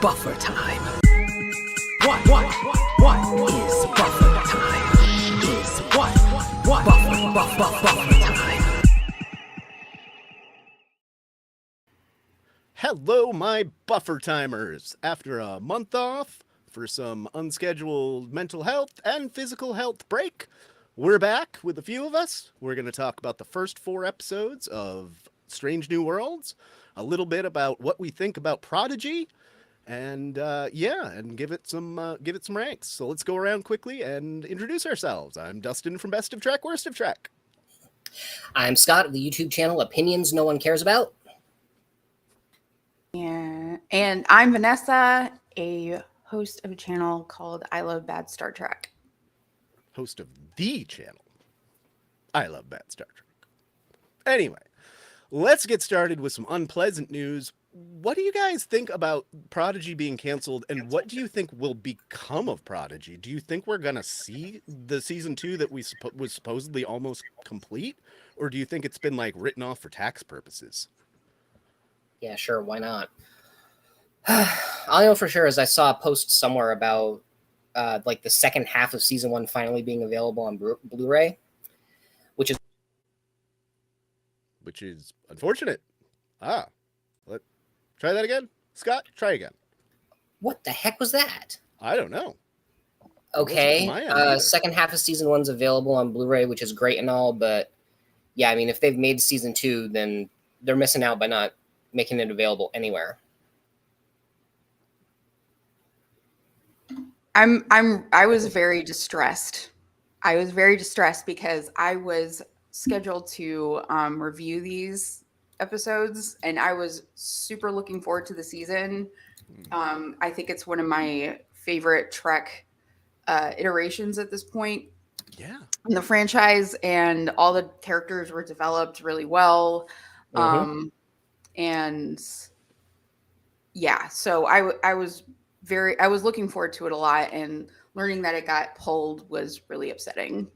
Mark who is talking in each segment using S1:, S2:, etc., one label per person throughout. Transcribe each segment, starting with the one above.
S1: buffer time? What is buffer time? Is what buffer time?
S2: Hello, my buffer timers. After a month off for some unscheduled mental health and physical health break, we're back with a few of us. We're going to talk about the first 4 episodes of Strange New Worlds, a little bit about what we think about Prodigy, and give it some ranks. So let's go around quickly and introduce ourselves. I'm Dustin from Best of Trek, Worst of Trek.
S3: I'm Scott of the YouTube channel Opinions No One Cares About.
S4: Yeah, and I'm Vanessa, a host of a channel called I Love Bad Star Trek.
S2: Host of the channel I Love Bad Star Trek. Anyway, let's get started with some unpleasant news. What do you guys think about Prodigy being canceled, and what do you think will become of Prodigy? Do you think we're going to see the season 2 that was supposedly almost complete, or do you think it's been like written off for tax purposes?
S3: Yeah, sure, why not? All I know for sure is I saw a post somewhere about like the second half of season 1 finally being available on Blu-ray, which is
S2: unfortunate. Try that again, Scott. Try again.
S3: What the heck was that?
S2: I don't know.
S3: Okay, second half of season 1's available on Blu-ray, which is great and all, but yeah, I mean, if they've made season 2, then they're missing out by not making it available anywhere.
S4: I was very distressed. I was very distressed because I was scheduled to review these episodes, and I was super looking forward to the season. I think it's one of my favorite Trek iterations at this point.
S2: Yeah,
S4: in the franchise, and all the characters were developed really well. And yeah, so I was looking forward to it a lot, and learning that it got pulled was really upsetting.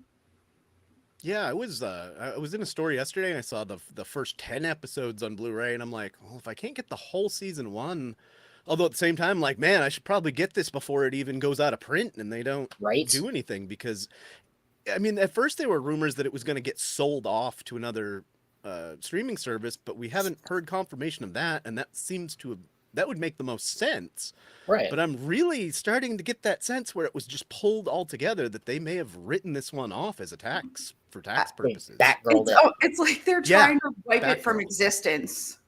S2: Yeah, I was in a store yesterday and I saw the first 10 episodes on Blu-ray, and I'm like, well, if I can't get the whole season 1, although at the same time, like, man, I should probably get this before it even goes out of print and they don't do anything, because I mean, at first there were rumors that it was going to get sold off to another streaming service, but we haven't heard confirmation of that, and that would make the most sense.
S3: Right.
S2: But I'm really starting to get that sense where it was just pulled all together, that they may have written this one off as a tax purposes.
S4: It's like they're trying to wipe it from existence.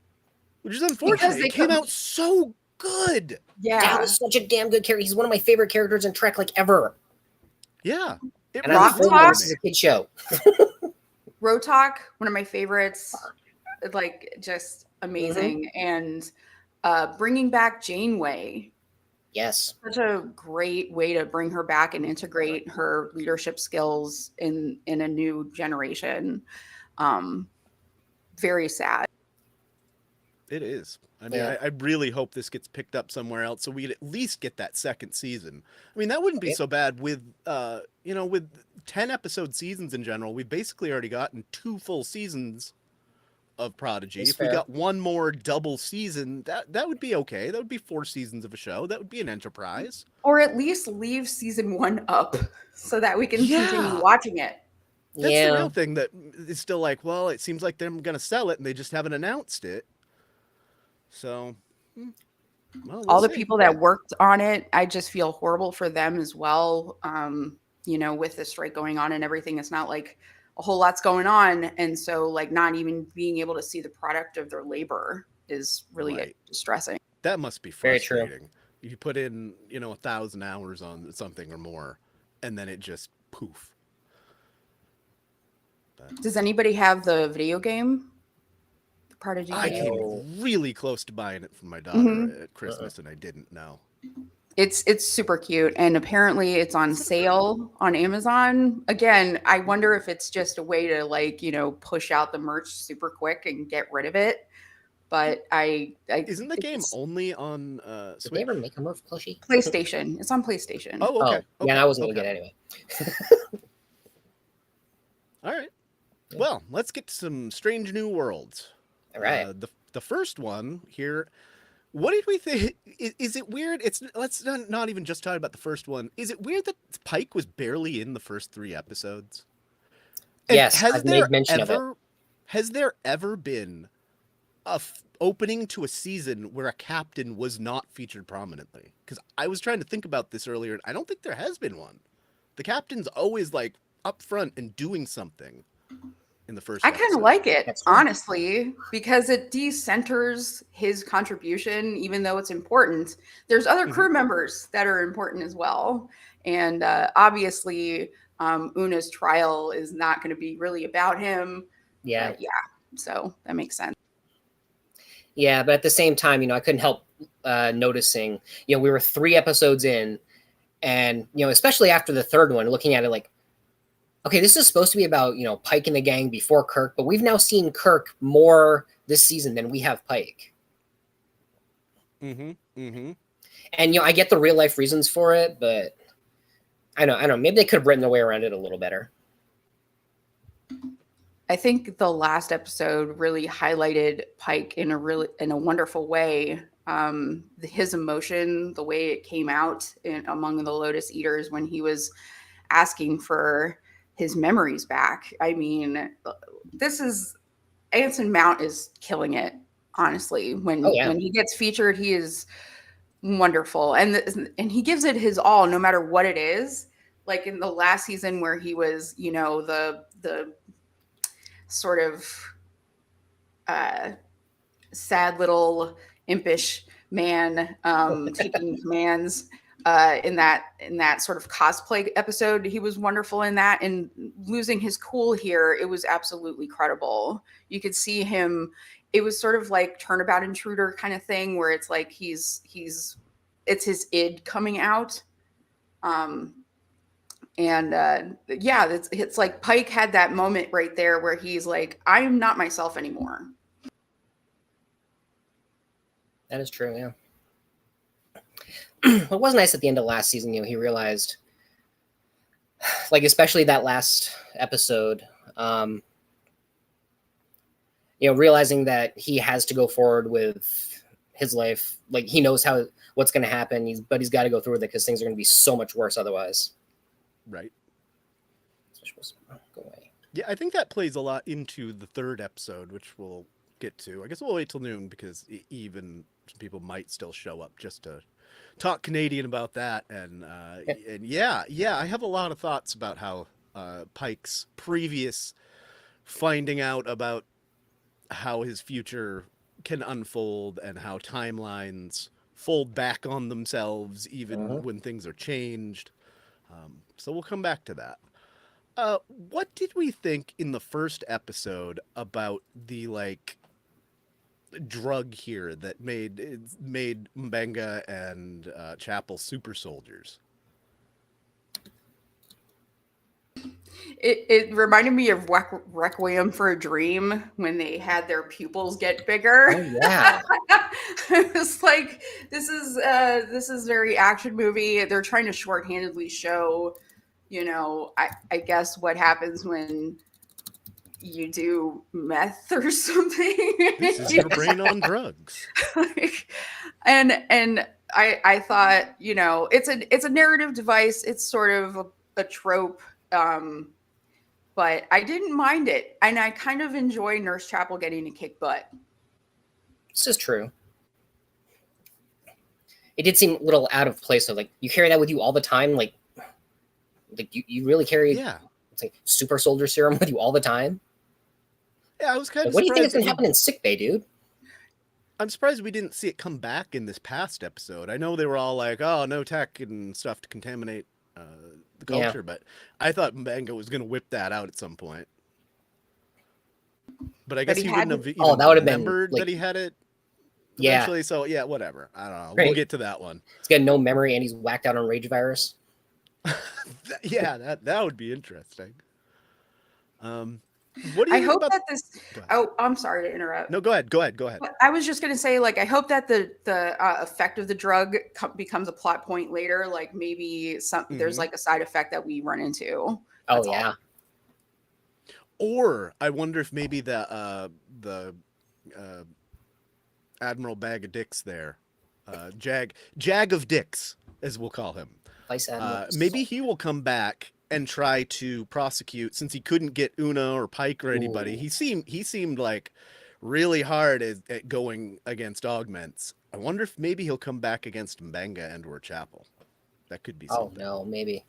S2: Which is unfortunate. It came out so good.
S4: Yeah.
S3: That was such a damn good character. He's one of my favorite characters in Trek, like, ever.
S2: Yeah.
S3: And I love this is a kid show.
S4: Rotok, one of my favorites, like, just amazing. And bringing back Janeway.
S3: Yes.
S4: Such a great way to bring her back and integrate her leadership skills in a new generation. Very sad.
S2: It is. I mean, I really hope this gets picked up somewhere else so we'd at least get that second season. I mean, that wouldn't be so bad with, with 10 episode seasons in general. We've basically already gotten 2 full seasons of Prodigy. If we got one more double season, that would be okay. That would be 4 seasons of a show. That would be an enterprise.
S4: Or at least leave season 1 up so that we can continue watching it.
S2: That's the real thing that is still like, well, it seems like they're going to sell it and they just haven't announced it. So, well,
S4: all the people that worked on it, I just feel horrible for them as well. With the strike going on and everything, it's not like a whole lot's going on. And so, like, not even being able to see the product of their labor is really distressing.
S2: That must be frustrating.
S3: Very true.
S2: You put in, 1,000 hours on something or more, and then it just poof.
S4: Does anybody have the video game? Prodigy.
S2: I came really close to buying it for my daughter at Christmas, and I didn't know.
S4: It's super cute, and apparently it's on sale on Amazon. Again, I wonder if it's just a way to push out the merch super quick and get rid of it. But
S2: isn't the game only on Switch?
S3: Did they ever make a Murph plushie?
S4: PlayStation. It's on PlayStation.
S2: Oh, okay.
S3: Yeah, I wasn't gonna get it anyway.
S2: All right. Well, let's get to some Strange New Worlds.
S3: All right.
S2: The first one here, What did we think? Is it weird? Let's not even just talk about the first one. Is it weird that Pike was barely in the first 3 episodes? And
S3: Yes, I've made mention of it.
S2: has there ever been a opening to a season where a captain was not featured prominently? Because I was trying to think about this earlier, and I don't think there has been one. The captain's always like up front and doing something in the first
S4: I kind
S2: episode.
S4: of like it,
S3: That's true.
S4: honestly, because it decenters his contribution, even though it's important. There's other crew members that are important as well. And obviously, Una's trial is not going to be really about him.
S3: Yeah.
S4: But yeah, so that makes sense.
S3: Yeah, but at the same time, I couldn't help noticing, we were 3 episodes in, and, especially after the third one, looking at it like, okay, this is supposed to be about, Pike and the gang before Kirk, but we've now seen Kirk more this season than we have Pike.
S2: Mm-hmm. Mm-hmm.
S3: And, I get the real life reasons for it, but I don't know. Maybe they could have written their way around it a little better.
S4: I think the last episode really highlighted Pike in a wonderful way. His emotion, the way it came out among the Lotus Eaters when he was asking for his memories back. I mean, Anson Mount is killing it, honestly. When he gets featured, he is wonderful, and he gives it his all, no matter what it is. Like in the last season where he was, the sort of sad little impish man taking commands in that sort of cosplay episode. He was wonderful in that, and losing his cool here, it was absolutely credible. You could see him. It was sort of like Turnabout Intruder kind of thing, where it's like it's his id coming out. It's like Pike had that moment right there where he's like, I am not myself anymore.
S3: That is true, yeah. It was nice at the end of last season, he realized, like, especially that last episode, realizing that he has to go forward with his life. Like, he knows what's going to happen, but he's got to go through with it because things are going to be so much worse otherwise.
S2: Right.
S3: Go away.
S2: Yeah, I think that plays a lot into the third episode, which we'll get to. I guess we'll wait till noon because even some people might still show up just to talk Canadian about that. And yeah, I have a lot of thoughts about how Pike's previous finding out about how his future can unfold and how timelines fold back on themselves even when things are changed. So we'll come back to that. What did we think in the first episode about the drug here that made Mbenga and Chapel super soldiers?
S4: It reminded me of Requiem for a Dream when they had their pupils get bigger.
S3: Oh, yeah.
S4: It was like, this is very action movie. They're trying to shorthandedly show, I guess what happens when you do meth or something.
S2: This is your brain on drugs.
S4: And I thought, it's a narrative device. It's sort of a trope. But I didn't mind it. And I kind of enjoy Nurse Chapel getting to kick butt.
S3: This is true. It did seem a little out of place. So, like, you carry that with you all the time? Like you really carry it's like super soldier serum with you all the time?
S2: Yeah, I was kind of
S3: what do you think is
S2: surprised
S3: going to happen in sickbay, dude?
S2: I'm surprised we didn't see it come back in this past episode. I know they were all like, oh, no tech and stuff to contaminate the culture, but I thought Mbenga was going to whip that out at some point. But I guess he wouldn't have even
S3: that would have been,
S2: remembered
S3: like,
S2: that he had it
S3: yeah.
S2: eventually. So, yeah, whatever. I don't know.
S3: Right.
S2: We'll get to that one.
S3: He's got no memory and he's whacked out on rage virus.
S2: Yeah, that would be interesting. What do you
S4: I hope
S2: about...
S4: that this. Oh, I'm sorry to interrupt.
S2: No, go ahead.
S4: I was just going to say, like, I hope that the effect of the drug becomes a plot point later. Like maybe there's like a side effect that we run into.
S3: That's all.
S2: Or I wonder if maybe the Admiral Bag of Dicks there Jag of Dicks, as we'll call him.
S3: Vice Admiral.
S2: Maybe he will come back and try to prosecute, since he couldn't get Una or Pike or anybody.
S3: Ooh.
S2: He seemed like really hard at going against augments. I wonder if maybe he'll come back against Mbenga and or Chapel. That could be something.
S3: Oh no, maybe.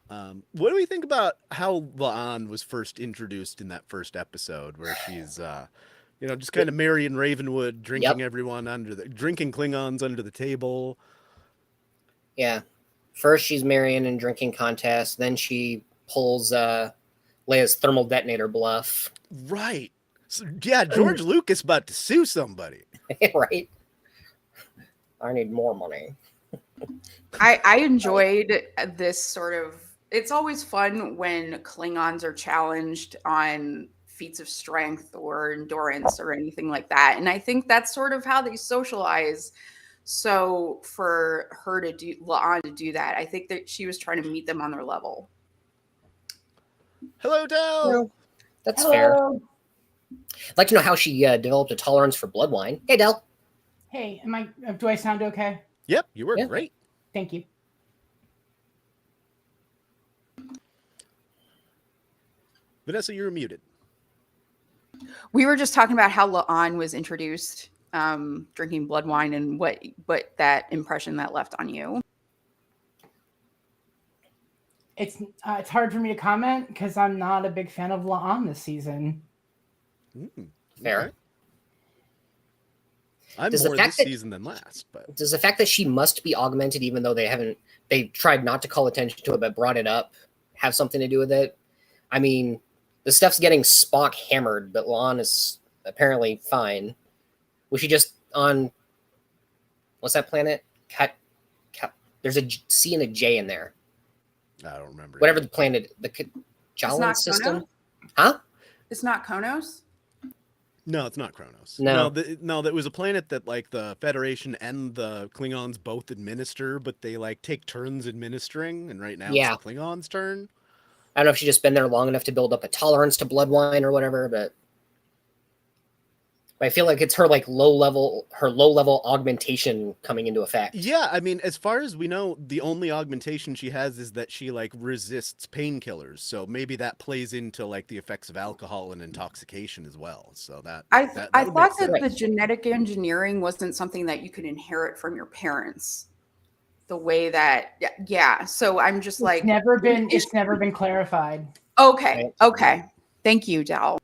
S2: What do we think about how La'an was first introduced in that first episode, where she's just kind of Marion Ravenwood drinking everyone drinking Klingons under the table?
S3: Yeah. First she's Marion in drinking contest, then she pulls Leia's thermal detonator bluff.
S2: Right. So, yeah, George Lucas about to sue somebody.
S3: Right. I need more money.
S4: I enjoyed this sort of. It's always fun when Klingons are challenged on feats of strength or endurance or anything like that, and I think that's sort of how they socialize. So for her to do La'an to do that, I think that she was trying to meet them on their level.
S2: Hello, Del.
S3: Well, that's fair. I'd like to know how she developed a tolerance for blood wine. Hey, Del.
S5: Hey, do I sound okay?
S2: Yep, you were
S3: Yeah.
S2: great.
S5: Thank you.
S2: Vanessa, you're muted.
S4: We were just talking about how La'an was introduced, drinking blood wine, and what that impression that left on you.
S5: It's hard for me to comment because I'm not a big fan of La'an this season.
S3: Fair.
S2: Okay. I'm
S3: Does the
S2: more
S3: fact
S2: this
S3: that-
S2: season than last, but
S3: Does the fact that she must be augmented, even though they tried not to call attention to it but brought it up, have something to do with it? I mean, the stuff's getting Spock hammered, but La'an is apparently fine. Was she just on, what's that planet? There's a C and a J in there.
S2: I don't remember.
S3: Whatever the planet, the
S4: It's
S3: Jalan
S4: not
S3: system.
S4: Konos?
S3: Huh?
S4: It's not Konos.
S2: No, it's not Kronos.
S3: No.
S2: That was a planet that like the Federation and the Klingons both administer, but they like take turns administering, and right now
S3: Yeah.
S2: it's the Klingons' turn.
S3: I don't know if she's just been there long enough to build up a tolerance to blood wine or whatever, but I feel like it's her low level augmentation coming into effect.
S2: Yeah, I mean, as far as we know, the only augmentation she has is that she like resists painkillers. So maybe that plays into like the effects of alcohol and intoxication as well. So
S4: I
S2: would
S4: thought
S2: make
S4: that
S2: sense.
S4: the genetic engineering wasn't something that you could inherit from your parents. The way that, yeah. So I'm just like,
S5: It's never been clarified.
S4: okay. Thank you, Dal.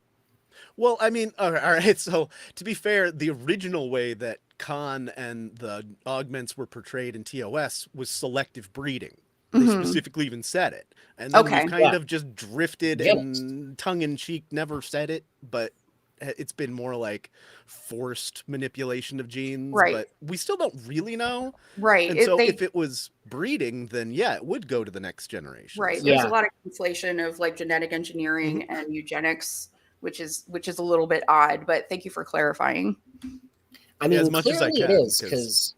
S2: Well, I mean, all right. So to be fair, the original way that Khan and the augments were portrayed in TOS was selective breeding. They specifically even said it. And then we've kind of just drifted and tongue-in-cheek never said it, but it's been more like forced manipulation of genes.
S4: Right.
S2: But we still don't really know.
S4: Right.
S2: And so if it was breeding, then yeah, it would go to the next generation.
S4: Right.
S2: So-
S4: There's a lot of conflation of like genetic engineering and eugenics, which is a little bit odd, but thank you for clarifying.
S3: I mean,
S2: as much as I
S3: clearly
S2: can,
S3: it is because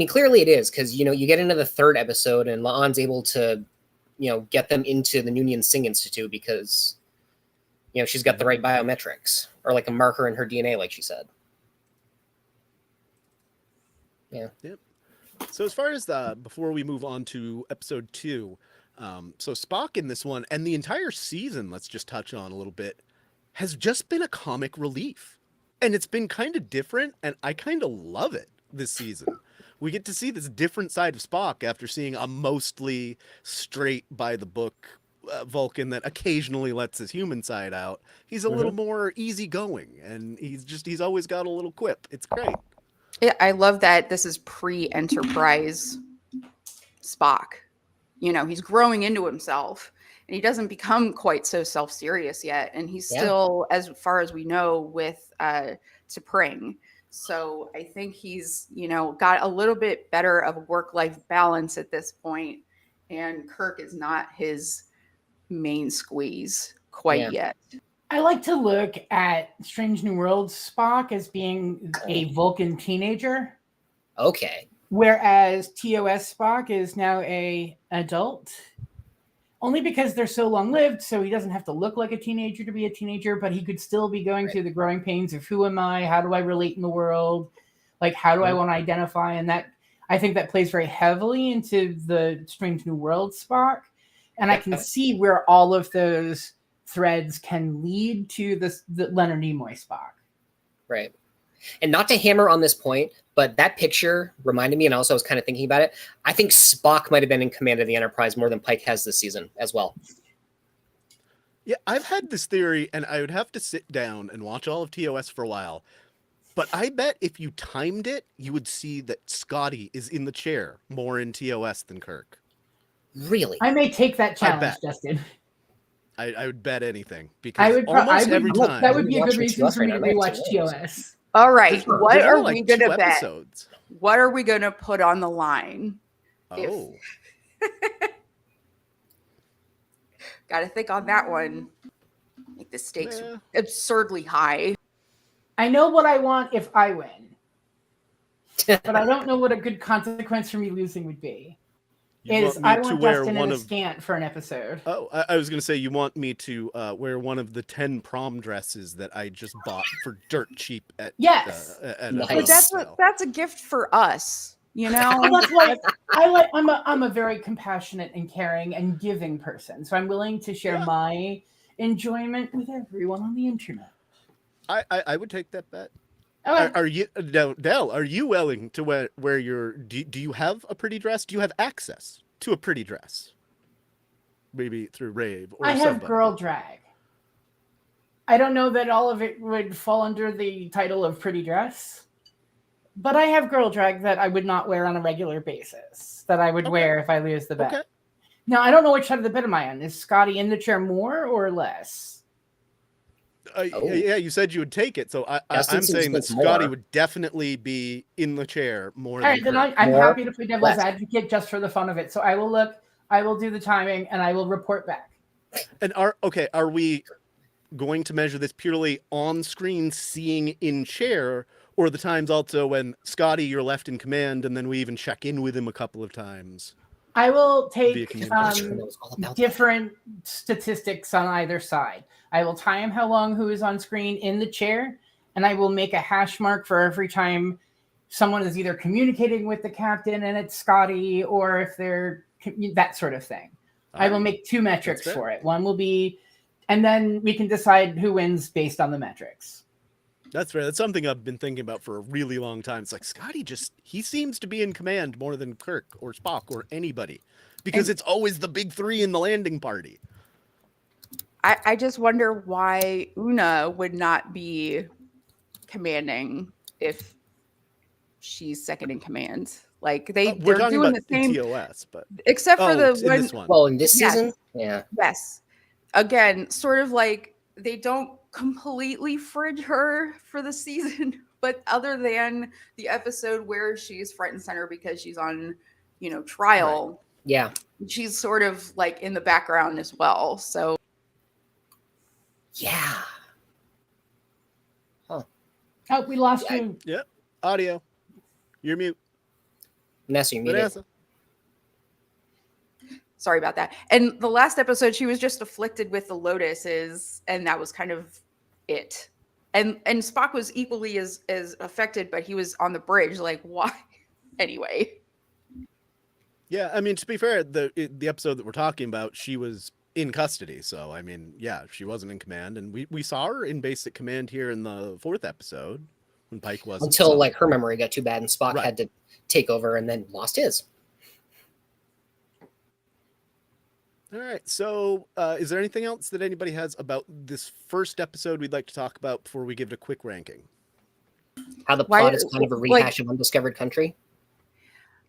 S3: clearly it is because you get into the third episode and La'an's able to get them into the Noonien Singh Institute because she's got the right biometrics or like a marker in her DNA, like she said. Yeah.
S2: Yep. So as far as before we move on to episode 2, so Spock in this one and the entire season, let's just touch on a little bit, has just been a comic relief. And it's been kind of different, and I kind of love it this season. We get to see this different side of Spock after seeing a mostly straight by the book Vulcan that occasionally lets his human side out. He's a little more easygoing, and he's always got a little quip. It's great.
S4: Yeah, I love that this is pre-Enterprise Spock. He's growing into himself, and he doesn't become quite so self-serious yet. And he's still, as far as we know, with T'Pring. So I think he's, got a little bit better of a work-life balance at this point. And Kirk is not his main squeeze quite yet.
S5: I like to look at Strange New Worlds Spock as being a Vulcan teenager,
S3: Okay.
S5: whereas TOS Spock is now a adult. Only because they're so long-lived, so he doesn't have to look like a teenager to be a teenager, but he could still be going through the growing pains of who am I, how do I relate in the world, Like, how do I want to identify? And that, I think that plays very heavily into the Strange New World Spock. And I can see where all of those threads can lead to the Leonard Nimoy Spock.
S3: Right. And not to hammer on this point, but that picture reminded me, and also I was kind of thinking about it, I think Spock might have been in command of the Enterprise more than Pike has this season as well.
S2: Yeah, I've had this theory, and I would have to sit down and watch all of TOS for a while. But I bet if you timed it, you would see that Scotty is in the chair more in TOS than Kirk.
S3: Really?
S5: I may take that challenge,
S2: bet.
S5: Justin.
S2: I would bet anything because
S5: I would
S2: almost every time.
S5: That would be a good
S3: Watching
S5: reason
S3: TOS
S5: for me to
S3: right now, I might
S5: rewatch
S3: have to
S5: TOS.
S4: All right, what
S2: There's
S4: are
S2: only
S4: we
S2: like
S4: gonna
S2: 2
S4: bet?
S2: episodes.
S4: What are we gonna put on the line?
S2: Oh,
S4: Gotta think on that one. Like the stakes
S2: Yeah.
S4: absurdly high.
S5: I know what I want if I win, but I don't know what a good consequence for me losing would be.
S2: you
S5: Is
S2: want me
S5: I
S2: to
S5: want
S2: wear
S5: Justin in
S2: one
S5: a
S2: of?
S5: scant for an episode.
S2: Oh, I was gonna say you want me to wear one of the 10 prom dresses that I just bought for dirt cheap at
S5: Yes.
S2: at
S3: Nice.
S2: a
S4: But
S2: sale.
S4: that's a gift for us, you know?
S5: Well, that's why I'm a very compassionate and caring and giving person. So I'm willing to share
S2: Yeah.
S5: my enjoyment with everyone on the internet.
S2: I would take that bet.
S5: Okay.
S2: Are you Del? Are you willing to wear your? Do you have a pretty dress? Do you have access to a pretty dress? Maybe through Rave or
S5: I have
S2: somebody.
S5: girl drag. I don't know that all of it would fall under the title of pretty dress, but I have girl drag that I would not wear on a regular basis, that I would wear if I lose the bet.
S2: Okay.
S5: Now, I don't know which side of the bet am I on. Is Scotty in the chair more or less?
S2: Yeah, you said you would take it, so
S3: Justin
S2: I'm
S3: seems
S2: saying that
S3: like
S2: Scotty
S3: more.
S2: would definitely be in the chair more
S5: All right,
S2: than
S5: then
S2: Kirk.
S5: I'm
S3: More,
S5: happy to play devil's
S3: less.
S5: advocate just for the fun of it. So I will look, I will do the timing, and I will report back.
S2: And are we going to measure this purely on screen, seeing in chair, or the times also when Scotty, you're left in command, and then we even check in with him a couple of times?
S5: I will
S2: Via
S5: take
S2: communication.
S3: Knows all about that.
S5: different statistics on either side. I will time how long who is on screen in the chair, and I will make a hash mark for every time someone is either communicating with the captain and it's Scotty, or if they're that sort of thing. I will make 2 metrics
S2: fair.
S5: for it. One will be, and then we can decide who wins based on the metrics.
S2: That's fair. That's something I've been thinking about for a really long time. It's like Scotty he seems to be in command more than Kirk or Spock or anybody, because it's always the big 3 in the landing party.
S4: I just wonder why Una would not be commanding if she's second in command. Like
S2: We're
S4: they're
S2: talking
S4: doing
S2: about
S4: the same,
S2: TOS, but
S4: except for the
S2: in
S4: one.
S2: this one.
S3: Well, in this
S4: Yes.
S3: season, yeah.
S4: Yes, again, sort of like they don't completely fridge her for the season, but other than the episode where she's front and center because she's on, trial,
S3: Yeah.
S4: she's sort of like in the background as well. So
S3: Yeah.
S5: Oh, we lost you.
S2: Yep. Audio. You're mute.
S3: Vanessa, you're muted.
S2: Vanessa.
S4: sorry about that. And the last episode, she was just afflicted with the lotuses, and that was kind of it. And Spock was equally as affected, but he was on the bridge. Like, why? Anyway.
S2: Yeah, I mean, to be fair, the episode that we're talking about, she was in custody. So, I mean, yeah, she wasn't in command. And we saw her in basic command here in the 4th episode when Pike wasn't.
S3: Until,
S2: so.
S3: like, her memory got too bad and Spock
S2: Right.
S3: had to take over and then lost his.
S2: All right. So, is there anything else that anybody has about this first episode we'd like to talk about before we give it a quick ranking?
S3: How the
S4: Why-
S3: plot is kind of a
S4: like-
S3: rehash of Undiscovered Country.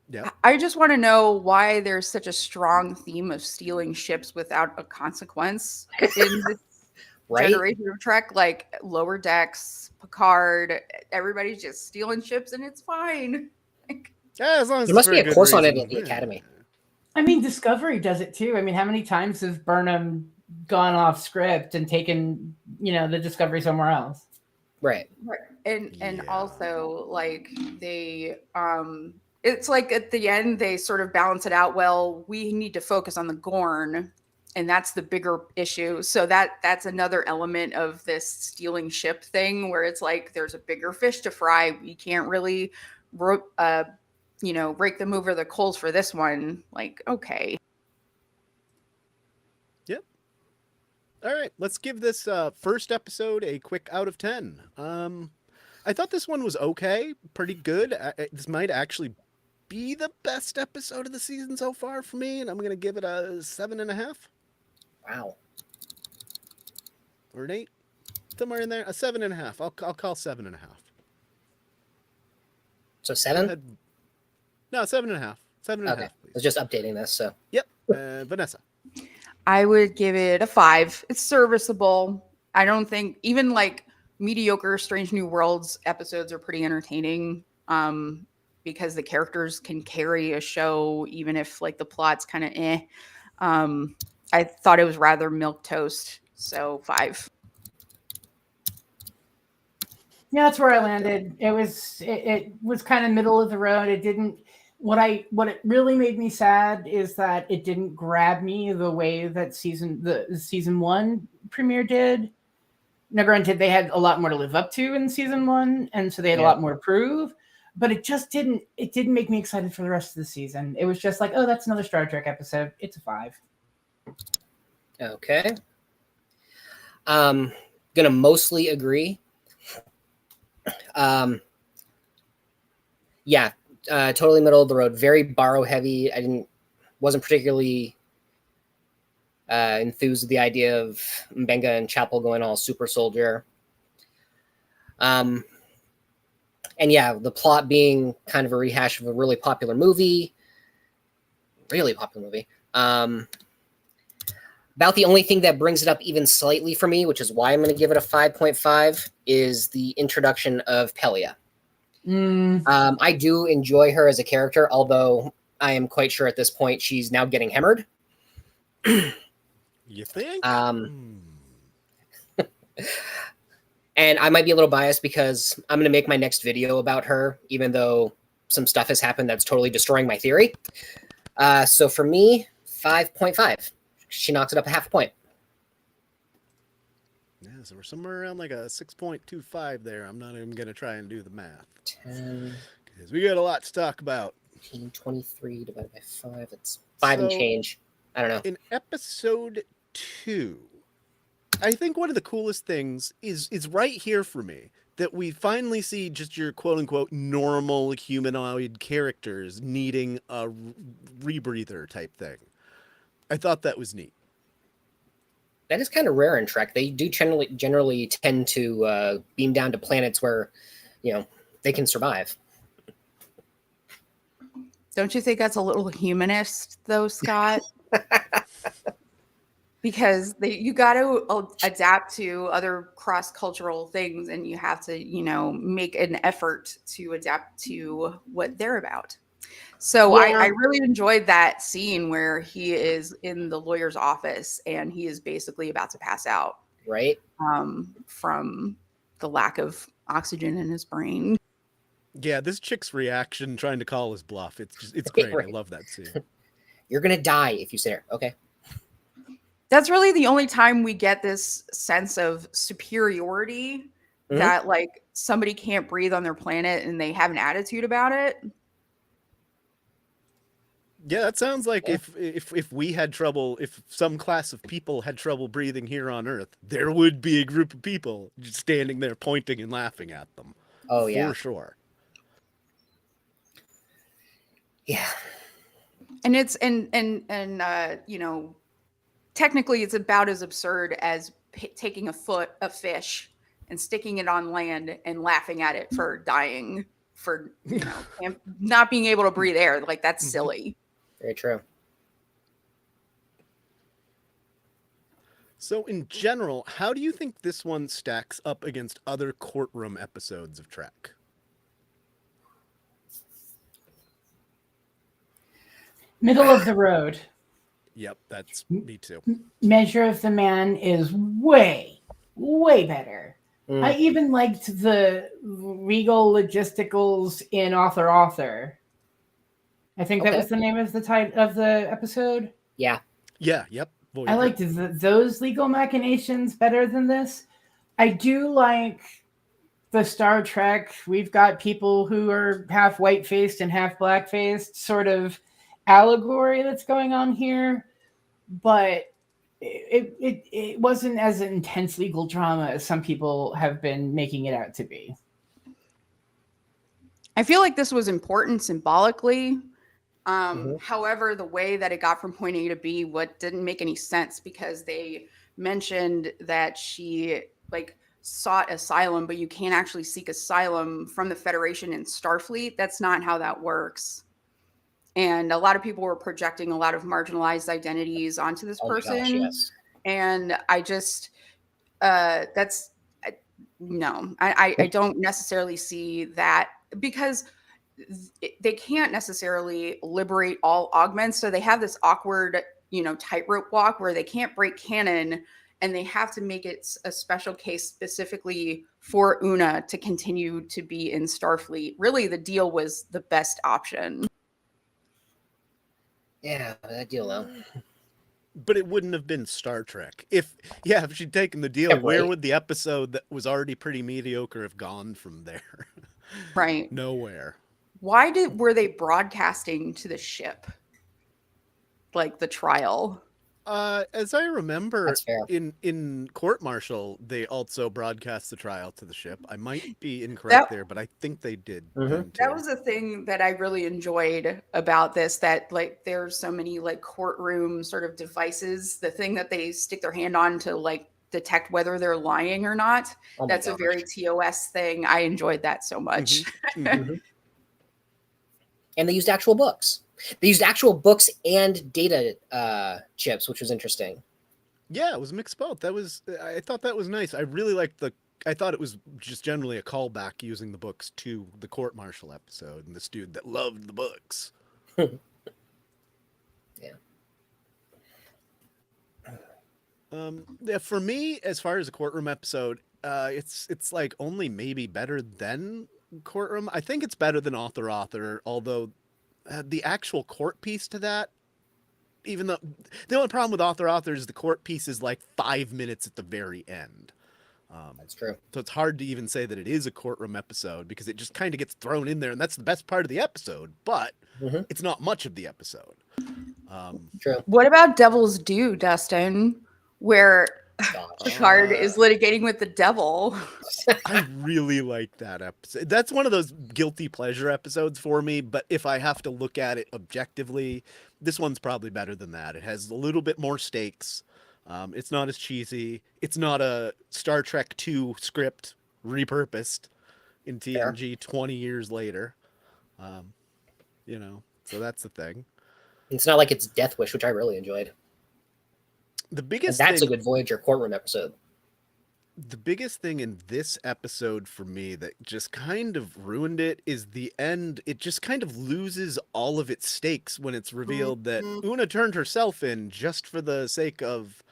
S2: Yeah.
S4: I just want to know why there's such a strong theme of stealing ships without a consequence in this
S3: Right?
S4: generation of Trek. Like Lower Decks, Picard, everybody's just stealing ships and it's fine. Like,
S2: Yeah, as long as
S3: There
S2: it's
S3: must be
S2: for
S3: a
S2: good
S3: course on it
S2: reason.
S3: at the Academy.
S5: I mean, Discovery does it too. I mean, how many times has Burnham gone off script and taken, the Discovery somewhere else?
S3: Right.
S4: and
S2: Yeah.
S4: also like they it's like at the end they sort of balance it out. Well, we need to focus on the Gorn, and that's the bigger issue. So that's another element of this stealing ship thing, where it's like there's a bigger fish to fry. We can't really rake them over the coals for this one. Like, okay.
S2: Yep. All right, let's give this first episode a quick out of 10. I thought this one was okay, pretty good. This might actually be the best episode of the season so far for me, and I'm going to give it a 7.5.
S3: Wow.
S2: Or an 8. Somewhere in there. A 7.5. I'll call 7.5.
S3: So 7?
S2: No, 7.5. 7.5,
S3: Okay. I
S2: please.
S3: was just updating this, so.
S2: Yep. Vanessa.
S4: I would give it a 5. It's serviceable. I don't think even like mediocre Strange New Worlds episodes are pretty entertaining, because the characters can carry a show even if like the plot's kind of eh. I thought it was rather milquetoast, so 5.
S5: Yeah, that's where I landed. It was kind of middle of the road. It didn't. What it really made me sad is that it didn't grab me the way that the season 1 premiere did. Now, granted, they had a lot more to live up to in season 1, and so they had a lot more to prove. But it just didn't. It didn't make me excited for the rest of the season. It was just like, oh, that's another Star Trek episode. It's a 5.
S3: Okay. Gonna mostly agree. Yeah, totally middle of the road. Very borrow heavy. Wasn't particularly enthused with the idea of Mbenga and Chapel going all super soldier. And yeah, the plot being kind of a rehash of a really popular movie. About the only thing that brings it up even slightly for me, which is why I'm going to give it a 5.5, is the introduction of Pelia. I do enjoy her as a character, although I am quite sure at this point she's now getting hammered.
S2: You think?
S3: And I might be a little biased because I'm going to make my next video about her, even though some stuff has happened that's totally destroying my theory. So for me, 5.5. She knocks it up a half a point.
S2: Yeah, so we're somewhere around like a 6.25 there. I'm not even going to try and do the math.
S3: 10,
S2: because we got a lot to talk about.
S3: 15, 23 divided by 5. It's 5 and change. I don't know.
S2: In episode 2, I think one of the coolest things is right here for me, that we finally see just your quote-unquote normal humanoid characters needing a rebreather type thing. I thought that was neat.
S3: That is kind of rare in Trek. They do generally tend to beam down to planets where, they can survive.
S4: Don't you think that's a little humanist, though, Scott? Because you got to adapt to other cross-cultural things, and you have to, make an effort to adapt to what they're about. So
S3: Yeah.
S4: I really enjoyed that scene where he is in the lawyer's office and he is basically about to pass out,
S3: Right?
S4: from the lack of oxygen in his brain.
S2: Yeah, this chick's reaction trying to call his bluff. It's great.
S3: Right.
S2: I love that scene.
S3: You're going to die if you sit there. Okay.
S4: That's really the only time we get this sense of superiority, that like somebody can't breathe on their planet and they have an attitude about it.
S2: Yeah, that sounds like if we had trouble, if some class of people had trouble breathing here on Earth, there would be a group of people just standing there pointing and laughing at them.
S3: Oh, yeah.
S2: For sure.
S3: Yeah.
S4: And it's technically it's about as absurd as taking a fish and sticking it on land and laughing at it for dying, for and not being able to breathe air. Like, that's silly.
S3: Very true.
S2: So in general, how do you think this one stacks up against other courtroom episodes of Trek?
S5: Middle of the road.
S2: Yep, that's me too.
S5: Measure of the Man is way, way better. I even liked the Regal Logisticals in Author. I think that was the name of the title of the episode.
S3: Yeah.
S2: Yeah, yep. Voyager.
S5: I liked those legal machinations better than this. I do like the Star Trek. We've got people who are half white-faced and half black-faced sort of allegory that's going on here, but it wasn't as intense legal drama as some people have been making it out to be.
S4: I feel like this was important symbolically. However, the way that it got from point A to B, what didn't make any sense, because they mentioned that she like sought asylum, but you can't actually seek asylum from the Federation in Starfleet. That's not how that works. And a lot of people were projecting a lot of marginalized identities onto this person.
S3: Gosh, yes.
S4: And I just, no, I don't necessarily see that, because they can't necessarily liberate all augments. So they have this awkward, tightrope walk where they can't break canon, and they have to make it a special case specifically for Una to continue to be in Starfleet. Really, the deal was the best option.
S3: Yeah, that deal though.
S2: But it wouldn't have been Star Trek. If she'd taken the deal,
S3: Yeah, right.
S2: Where would the episode that was already pretty mediocre have gone from there?
S4: Right.
S2: Nowhere.
S4: Why were they broadcasting to the ship? Like the trial?
S2: As I remember,
S3: That's fair.
S2: in court martial, they also broadcast the trial to the ship. I might be incorrect there, but I think they did. then,
S4: That
S2: too.
S4: was the thing that I really enjoyed about this, that like there's so many like courtroom sort of devices, the thing that they stick their hand on to like detect whether they're lying or not.
S3: Oh my
S4: That's a
S3: gosh.
S4: very TOS thing. I enjoyed that so much.
S2: Mhm.
S3: And they used actual books. They used actual books and data chips, which was interesting.
S2: Yeah, it was mixed both. I thought that was nice. I really liked I thought it was just generally a callback using the books to the court martial episode and this dude that loved the books.
S3: Yeah.
S2: Yeah, for me, as far as a courtroom episode, it's like only maybe better than courtroom. I think it's better than author, although the actual court piece to that, even though the only problem with author is the court piece is like 5 minutes at the very end.
S3: That's true.
S2: So it's hard to even say that it is a courtroom episode because it just kind of gets thrown in there, and that's the best part of the episode, but it's not much of the episode.
S3: True.
S4: What about Devil's Due, Dustin? Where
S3: Gosh.
S4: Picard is litigating with the devil.
S2: I really like that episode. That's one of those guilty pleasure episodes for me, but if I have to look at it objectively, this one's probably better than that. It has a little bit more stakes. It's not as cheesy. It's not a Star Trek II script repurposed in TNG 20 years later. So that's the thing.
S3: It's not like it's Death Wish, which I really enjoyed.
S2: The
S3: And
S2: biggest
S3: that's
S2: thing,
S3: a good Voyager courtroom episode.
S2: the biggest thing in this episode for me that just kind of ruined it is the end. It just kind of loses all of its stakes when it's revealed that Una turned herself in just for the sake of,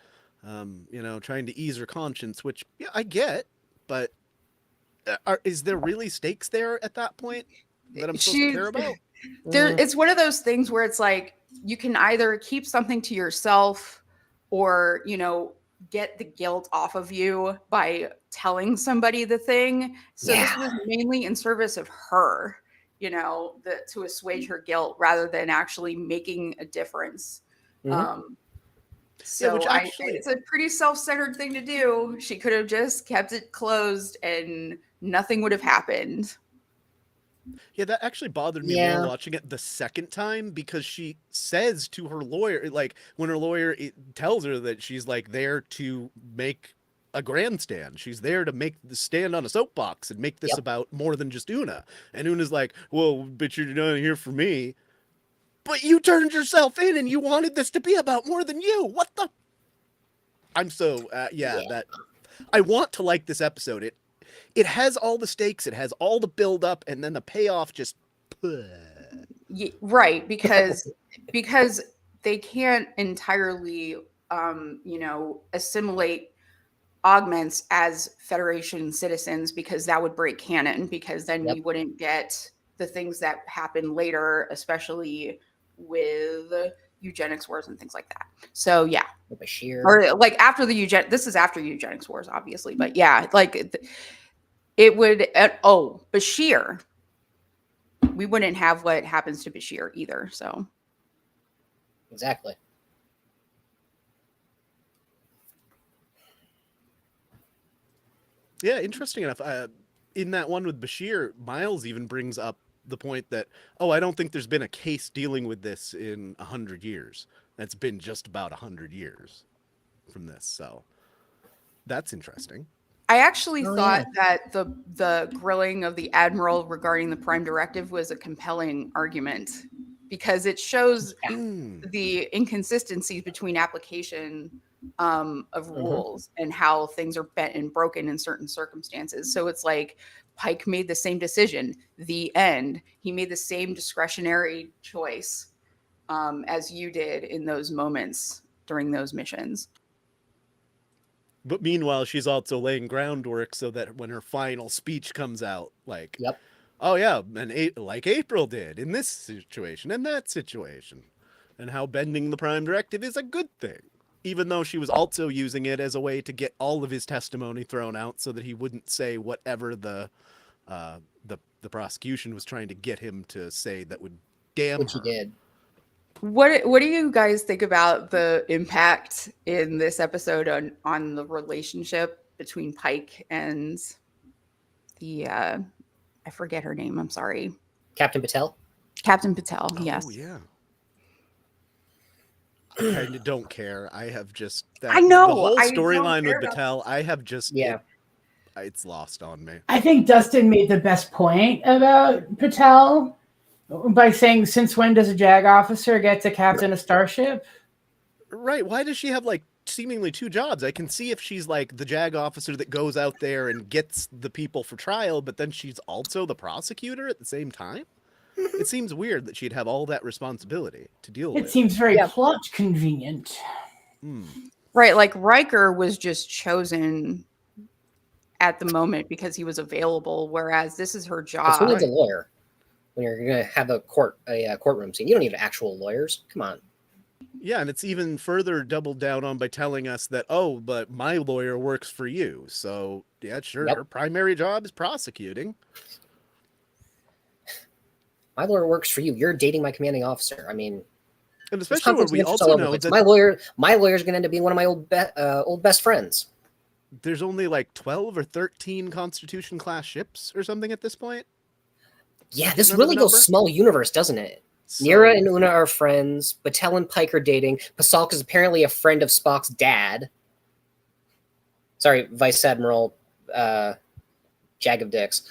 S2: trying to ease her conscience, which I get, but is there really stakes there at that point that I'm supposed to care about?
S4: It's one of those things where it's like you can either keep something to yourself or, get the guilt off of you by telling somebody the thing. So this was mainly in service of her, to assuage her guilt rather than actually making a difference. So
S2: which actually-
S4: it's a pretty self-centered thing to do. She could have just kept it closed and nothing would have happened.
S2: Yeah, that actually bothered me more watching it the second time because she says to her lawyer, like when her lawyer tells her that she's like there to make a grandstand. She's there to stand on a soapbox and make this about more than just Una. And Una's like, well, but you're not here for me. But you turned yourself in and you wanted this to be about more than you. What the? I'm so, that I want to like this episode. It has all the stakes, it has all the build up, and then the payoff just.
S4: Yeah, right, because they can't entirely, assimilate augments as Federation citizens, because that would break canon. Because then we wouldn't get the things that happen later, especially with eugenics wars and things like that. So yeah,
S3: Bashir.
S4: or like after the this is after eugenics wars, obviously, but yeah, like it would. Bashir, we wouldn't have what happens to Bashir either. So
S3: Exactly.
S2: Yeah, interesting enough. In that one with Bashir, Miles even brings up the point that, I don't think there's been a case dealing with this in 100 years. It's been just about 100 years from this, so that's interesting.
S4: I actually thought that the grilling of the admiral regarding the prime directive was a compelling argument because it shows the inconsistencies between application of rules and how things are bent and broken in certain circumstances. So it's like Pike made the same decision. The end. He made the same discretionary choice as you did in those moments during those missions.
S2: But meanwhile, she's also laying groundwork so that when her final speech comes out, like, oh yeah, and like April did in this situation and that situation, and how bending the prime directive is a good thing, even though she was also using it as a way to get all of his testimony thrown out so that he wouldn't say whatever the prosecution was trying to get him to say that would damn her.
S3: Which he did.
S4: What do you guys think about the impact in this episode on the relationship between Pike and the I forget her name, I'm sorry.
S3: Captain Patel?
S4: Captain Patel, yes.
S2: Oh yeah. I don't care. I have just
S4: I know
S2: the whole storyline with Patel. I have just it's lost on me.
S5: I think Dustin made the best point about Patel by saying, since when does a JAG officer get to captain a starship?
S2: Right. Why does she have like seemingly two jobs? I can see if she's like the JAG officer that goes out there and gets the people for trial, but then she's also the prosecutor at the same time. It seems weird that she'd have all that responsibility to deal with.
S5: It seems very plot convenient.
S4: Right. Like Riker was just chosen at the moment because he was available, whereas this is her job.
S3: Who needs a lawyer when you're going to have a courtroom scene? You don't need actual lawyers. Come on.
S2: Yeah, and it's even further doubled down on by telling us that, but my lawyer works for you. So, yeah, sure, her primary job is prosecuting.
S3: My lawyer works for you. You're dating my commanding officer. I mean,
S2: and especially when we also know that
S3: my lawyer's going to end up being one of my old best friends.
S2: There's only like 12 or 13 Constitution class ships or something at this point.
S3: Yeah, this really goes small universe, doesn't it? So, Nira and Una are friends. Patel and Pike are dating. Pasalk is apparently a friend of Spock's dad. Sorry, Vice Admiral Jag of Dicks.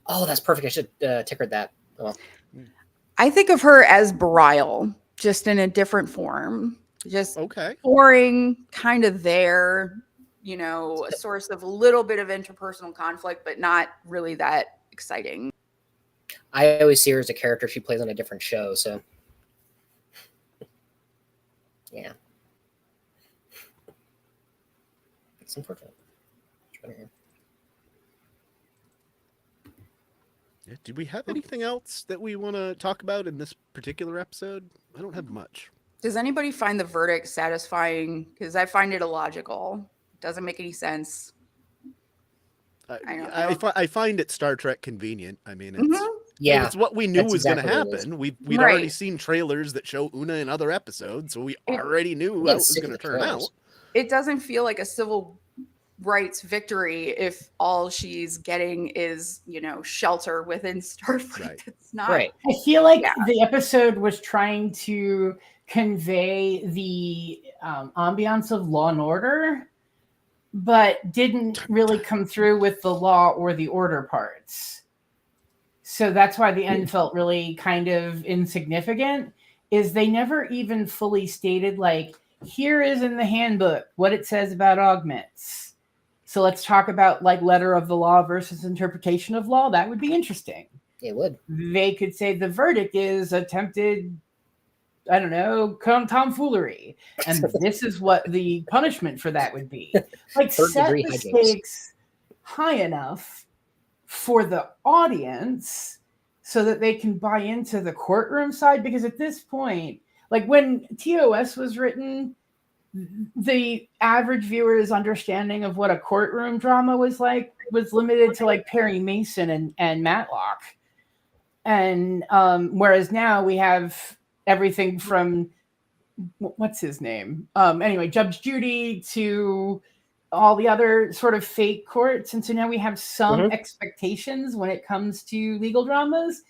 S3: Oh, that's perfect. I should ticker that. Oh, well.
S4: I think of her as Belial, just in a different form. Just boring, kind of there, a source of a little bit of interpersonal conflict, but not really that exciting.
S3: I always see her as a character she plays on a different show, so yeah. It's unfortunate.
S2: Yeah, did we have anything else that we want to talk about in this particular episode? I don't have much.
S4: Does anybody find the verdict satisfying? Because I find it illogical. It doesn't make any sense.
S2: I find it Star Trek convenient. I mean, it's what we knew was going to happen. We'd already seen trailers that show Una in other episodes, so we already knew how it was going to turn out.
S4: It doesn't feel like a civil rights victory if all she's getting is, shelter within Starfleet.
S2: Right.
S4: It's not.
S5: Right. I feel like the episode was trying to convey the ambiance of Law and Order, but didn't really come through with the law or the order parts. So that's why the end felt really kind of insignificant, is they never even fully stated, like, here is in the handbook what it says about augments. So let's talk about like letter of the law versus interpretation of law. That would be interesting.
S3: It would.
S5: They could say the verdict is attempted, I don't know, tomfoolery. And this is what the punishment for that would be. Like, set the stakes high enough for the audience so that they can buy into the courtroom side. Because at this point, like when TOS was written, the average viewer's understanding of what a courtroom drama was like was limited to like Perry Mason and Matlock. And whereas now we have everything from what's his name? Anyway, Judge Judy to all the other sort of fake courts. And so now we have some expectations when it comes to legal dramas.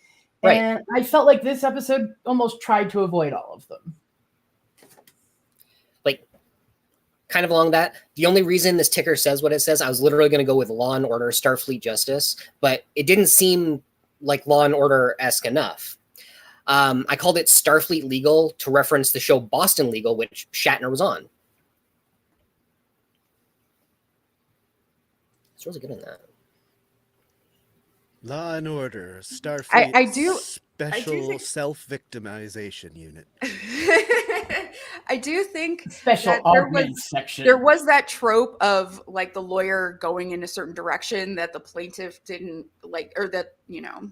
S3: Right.
S5: And I felt like this episode almost tried to avoid all of them.
S3: Like, kind of along that, the only reason this ticker says what it says, I was literally going to go with Law and Order, Starfleet Justice, but it didn't seem like Law and Order-esque enough. I called it Starfleet Legal to reference the show Boston Legal, which Shatner was on. It's really good in that.
S2: Law and Order, Starfleet
S4: I do
S2: Special
S4: think-
S2: Self-Victimization Unit.
S4: I do think
S5: Special
S4: that
S5: augment section.
S4: there was that trope of like the lawyer going in a certain direction that the plaintiff didn't like, or that, you know,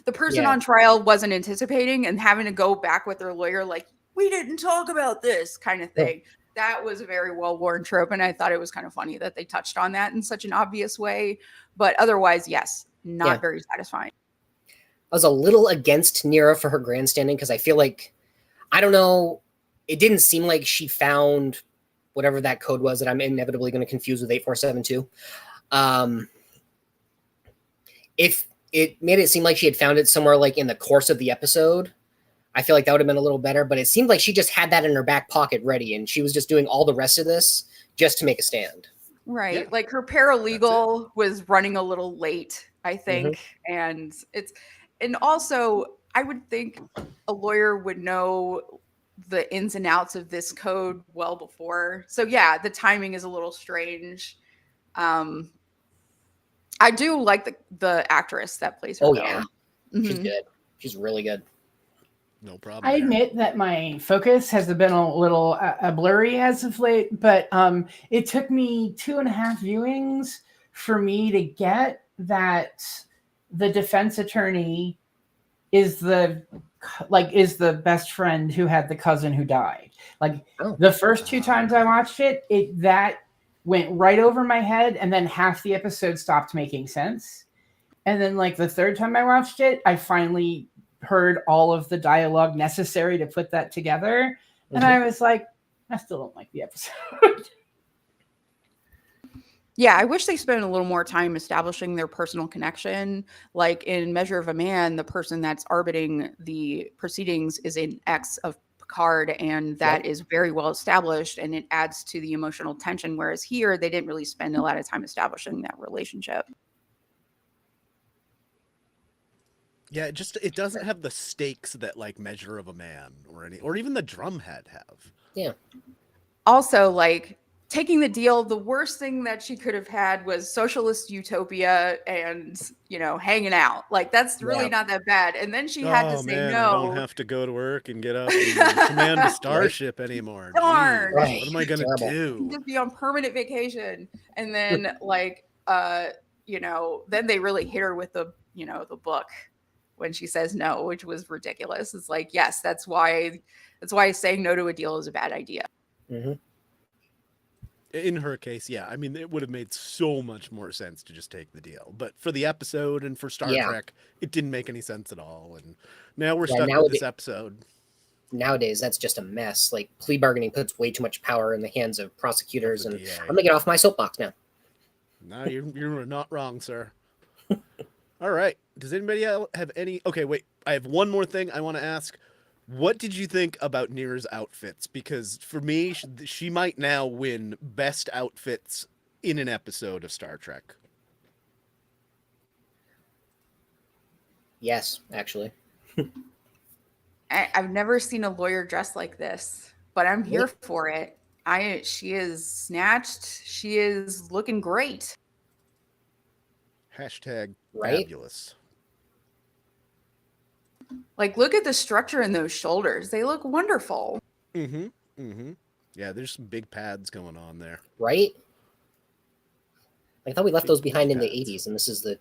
S4: the person on trial wasn't anticipating, and having to go back with their lawyer like, we didn't talk about this kind of thing. That was a very well-worn trope, and I thought it was kind of funny that they touched on that in such an obvious way. But otherwise, yes, not very satisfying.
S3: I was a little against Nira for her grandstanding because I feel like, I don't know, it didn't seem like she found whatever that code was that I'm inevitably going to confuse with 8472. If it made it seem like she had found it somewhere like in the course of the episode, I feel like that would have been a little better, but it seemed like she just had that in her back pocket ready, and she was just doing all the rest of this just to make a stand.
S4: Right.
S2: Yeah.
S4: Like her paralegal was running a little late, I think. And also I would think a lawyer would know the ins and outs of this code well before. So yeah, the timing is a little strange. I do like the actress that plays her.
S3: Oh,
S4: though.
S3: yeah. She's good. She's really good.
S2: No problem.
S5: I admit that my focus has been a little blurry as of late, but it took me 2.5 viewings for me to get that the defense attorney is the best friend who had the cousin who died. Like the first 2 times I watched it, that went right over my head, and then half the episode stopped making sense. And then like the third time I watched it, I finally heard all of the dialogue necessary to put that together. And I was like, I still don't like the episode.
S4: Yeah, I wish they spent a little more time establishing their personal connection. Like in Measure of a Man, the person that's arbitrating the proceedings is an ex of Picard, and that is very well established, and it adds to the emotional tension. Whereas here, they didn't really spend a lot of time establishing that relationship.
S2: Yeah, it doesn't have the stakes that like Measure of a Man or even the Drumhead have.
S3: Yeah.
S4: Also, like taking the deal, the worst thing that she could have had was socialist utopia and, you know, hanging out. Like that's really not that bad. And then she had to say no.
S2: I don't have to go to work and get up and command a starship anymore.
S4: Darn.
S2: Jeez, what am I gonna do?
S4: Just be on permanent vacation. And then like you know, then they really hit her with the, you know, the book when she says no, which was ridiculous. It's like, yes, that's why saying no to a deal is a bad idea.
S2: In her case, yeah. I mean, it would have made so much more sense to just take the deal. But for the episode and for Star Trek, it didn't make any sense at all. And now we're stuck with this episode.
S3: Nowadays, that's just a mess. Like, plea bargaining puts way too much power in the hands of prosecutors. And I'm going to get off my soapbox now.
S2: No, you're not wrong, sir. All right. Does anybody else have any? Okay, wait. I have one more thing I want to ask. What did you think about Nira's outfits? Because for me, she might now win best outfits in an episode of Star Trek.
S3: Yes, actually.
S4: I've never seen a lawyer dressed like this, but I'm here for it. She is snatched. She is looking great.
S2: Hashtag
S3: Right?
S2: fabulous.
S4: Like, look at the structure in those shoulders. They look wonderful.
S2: Yeah, there's some big pads going on there.
S3: Right? I thought we left those behind in the
S2: pads.
S3: 80s, and this is the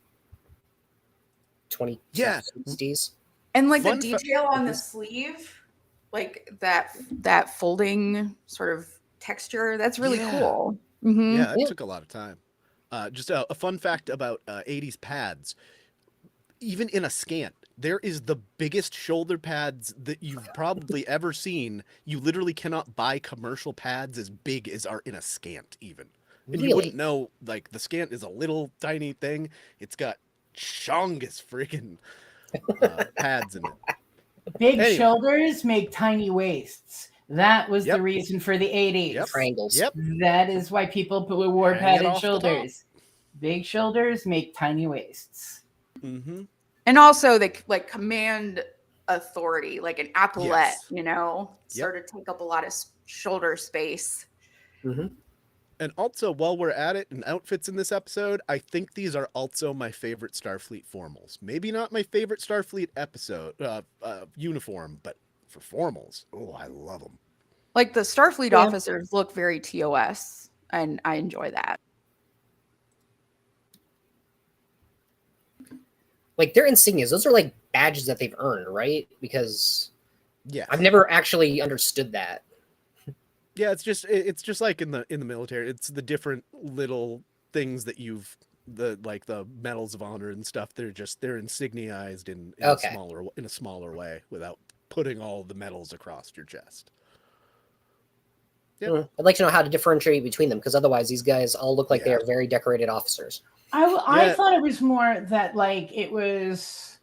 S3: 20s.
S2: Yeah.
S3: 60s.
S4: And like
S2: Fun
S4: the detail on the sleeve like that folding sort of texture. That's really
S2: Yeah.
S4: cool. Mhm.
S2: Yeah, it
S3: Yeah.
S2: took a lot of time. Just a fun fact about 80s pads. Even in a scant, there is the biggest shoulder pads that you've probably ever seen. You literally cannot buy commercial pads as big as are in a scant, even. And you wouldn't
S3: Really?
S2: know, like, the scant is a little tiny thing. It's got chongus friggin' pads in it.
S5: Big
S2: Anyway.
S5: shoulders make tiny waists. That was
S2: Yep.
S5: the reason for the 80s.
S2: Yep.
S3: Triangles.
S2: Yep.
S5: That is why people wore
S2: Hang it
S5: padded
S2: off the top.
S5: shoulders. Big shoulders make tiny waists.
S2: Mm-hmm.
S4: And also they like command authority, like an athlete,
S2: Yes.
S4: you know,
S2: Yep.
S4: sort of take up a lot of shoulder space.
S3: Mm-hmm.
S2: And also, while we're at it, and outfits in this episode, I think these are also my favorite Starfleet formals. Maybe not my favorite Starfleet episode uniform, but for formals, oh, I love them.
S4: Like the Starfleet
S5: Yeah.
S4: officers look very TOS, and I enjoy that.
S3: Like their insignias, those are like badges that they've earned, right? Because
S2: Yeah,
S3: I've never actually understood that.
S2: yeah. It's just like in the military. It's the different little things that you've the medals of honor and stuff. They're insigniaized in
S3: Okay.
S2: a smaller way without putting all the medals across your chest. Yep.
S3: I'd like to know how to differentiate between them, because otherwise these guys all look like they
S2: Yeah.
S3: are very decorated officers.
S5: I
S2: Yeah.
S5: thought it was more that like it was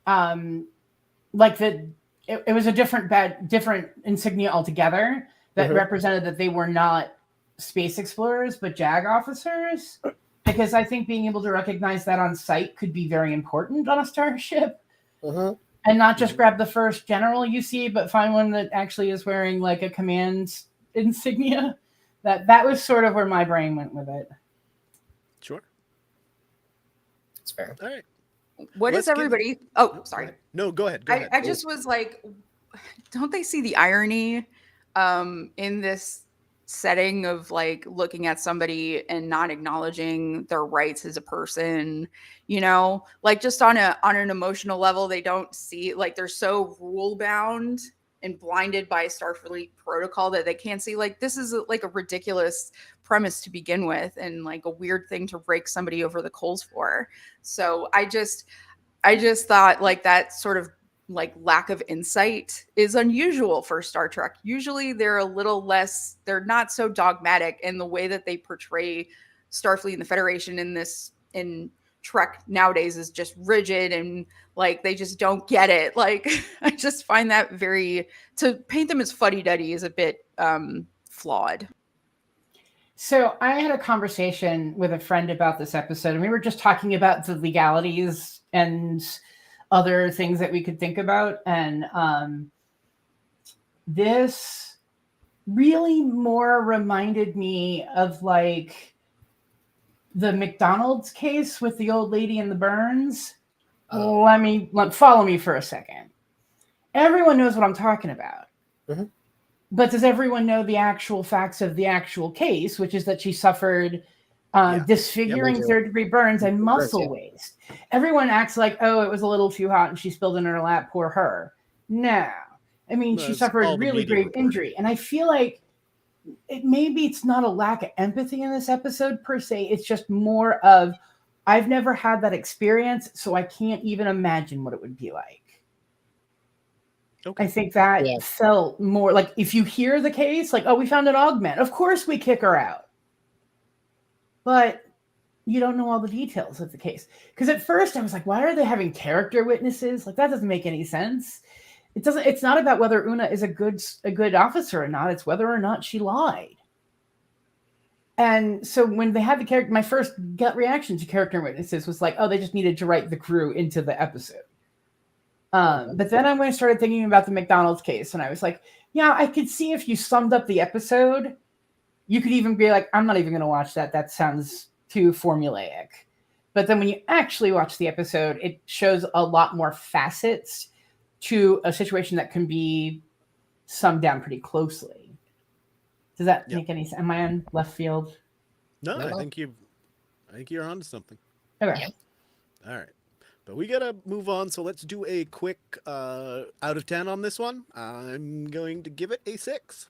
S5: like that it was a different insignia altogether that
S3: Mhm.
S5: represented that they were not space explorers but JAG officers, because I think being able to recognize that on sight could be very important on a starship,
S3: Mm-hmm.
S5: and not just grab the first general you see, but find one that actually is wearing like a command insignia. That was sort of where my brain went with it.
S2: Sure.
S3: That's fair.
S2: All right.
S4: What
S2: Let's
S4: is
S2: give-
S4: everybody? Oh, sorry.
S2: No, go ahead. Go ahead.
S4: I just was like, don't they see the irony in this setting of like looking at somebody and not acknowledging their rights as a person, you know, like just on an emotional level, they don't see, like they're so rule bound and blinded by Starfleet protocol that they can't see, like, this is like a ridiculous premise to begin with and like a weird thing to rake somebody over the coals for. So I just thought like that sort of like lack of insight is unusual for Star Trek. Usually they're a little less, they're not so dogmatic, and the way that they portray Starfleet and the Federation in Trek nowadays is just rigid and like they just don't get it. Like I just find that to paint them as fuddy-duddy is a bit flawed.
S5: So I had a conversation with a friend about this episode, and we were just talking about the legalities and other things that we could think about. And this really more reminded me of like the McDonald's case with the old lady and the burns. Follow me for a second. Everyone knows what I'm talking about.
S3: Mm-hmm.
S5: But does everyone know the actual facts of the actual case, which is that she suffered disfiguring
S3: Yep.
S5: third-degree burns and muscle
S3: yeah.
S5: waste? Everyone acts like, oh, it was a little too hot and she spilled in her lap, poor her. No. I mean,
S2: No,
S5: she
S2: it's all
S5: suffered
S2: the
S5: really
S2: media
S5: grave
S2: reporting.
S5: injury. And I feel like maybe it's not a lack of empathy in this episode per se. It's just more of, I've never had that experience, so I can't even imagine what it would be like.
S2: Okay.
S5: I think that
S3: Yeah.
S5: felt more like, if you hear the case, like, oh, we found an augment. Of course we kick her out. But you don't know all the details of the case. Because at first I was like, why are they having character witnesses? Like, that doesn't make any sense. It's not about whether Una is a good officer or not. It's whether or not she lied. And so when they had my first gut reaction to character witnesses was like, oh, they just needed to write the crew into the episode. But then I started thinking about the McDonald's case, and I was like, yeah, I could see if you summed up the episode, you could even be like, I'm not even going to watch that. That sounds too formulaic. But then when you actually watch the episode, it shows a lot more facets to a situation that can be summed down pretty closely. Does that make any sense? Am I on left field?
S2: No,
S3: No.
S2: I think you're onto something.
S5: Okay.
S3: Yeah.
S2: All right. But we gotta move on, so let's do a quick out of 10 on this one. I'm going to give it a 6.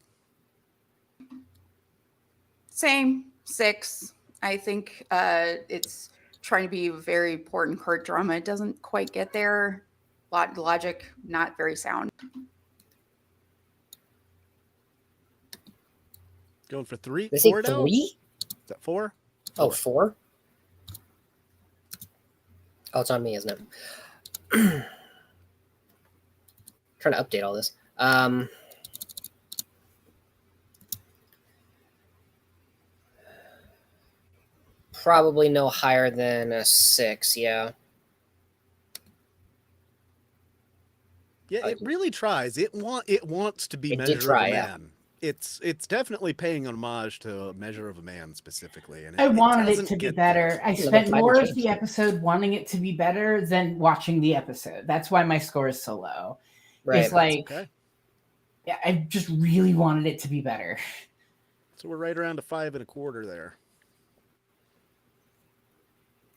S4: Same 6. I think it's trying to be a very important court drama. It doesn't quite get there. Logic not very sound.
S2: Going for 3?
S3: They say
S2: 4 now?
S3: 3?
S2: Is that 4?
S3: Oh, 4? Oh, it's on me, isn't it? Trying to update all this. Probably no higher than a 6, yeah.
S2: Yeah, it really tries. It wants to be
S3: It
S2: Measure
S3: did try,
S2: of a
S3: yeah.
S2: Man. It's definitely paying homage to Measure of a Man specifically. And
S5: I wanted it
S2: doesn't
S5: to be
S2: get
S5: better.
S2: there.
S5: I
S3: Yeah,
S5: spent
S3: that's why
S5: more
S3: they
S5: of
S3: changed
S5: the
S3: it.
S5: episode wanting it to be better than watching the episode. That's why my score is so low.
S3: Right.
S5: It's like,
S2: Okay.
S5: yeah, I just really wanted it to be better.
S2: So we're right around a 5 1/4 there.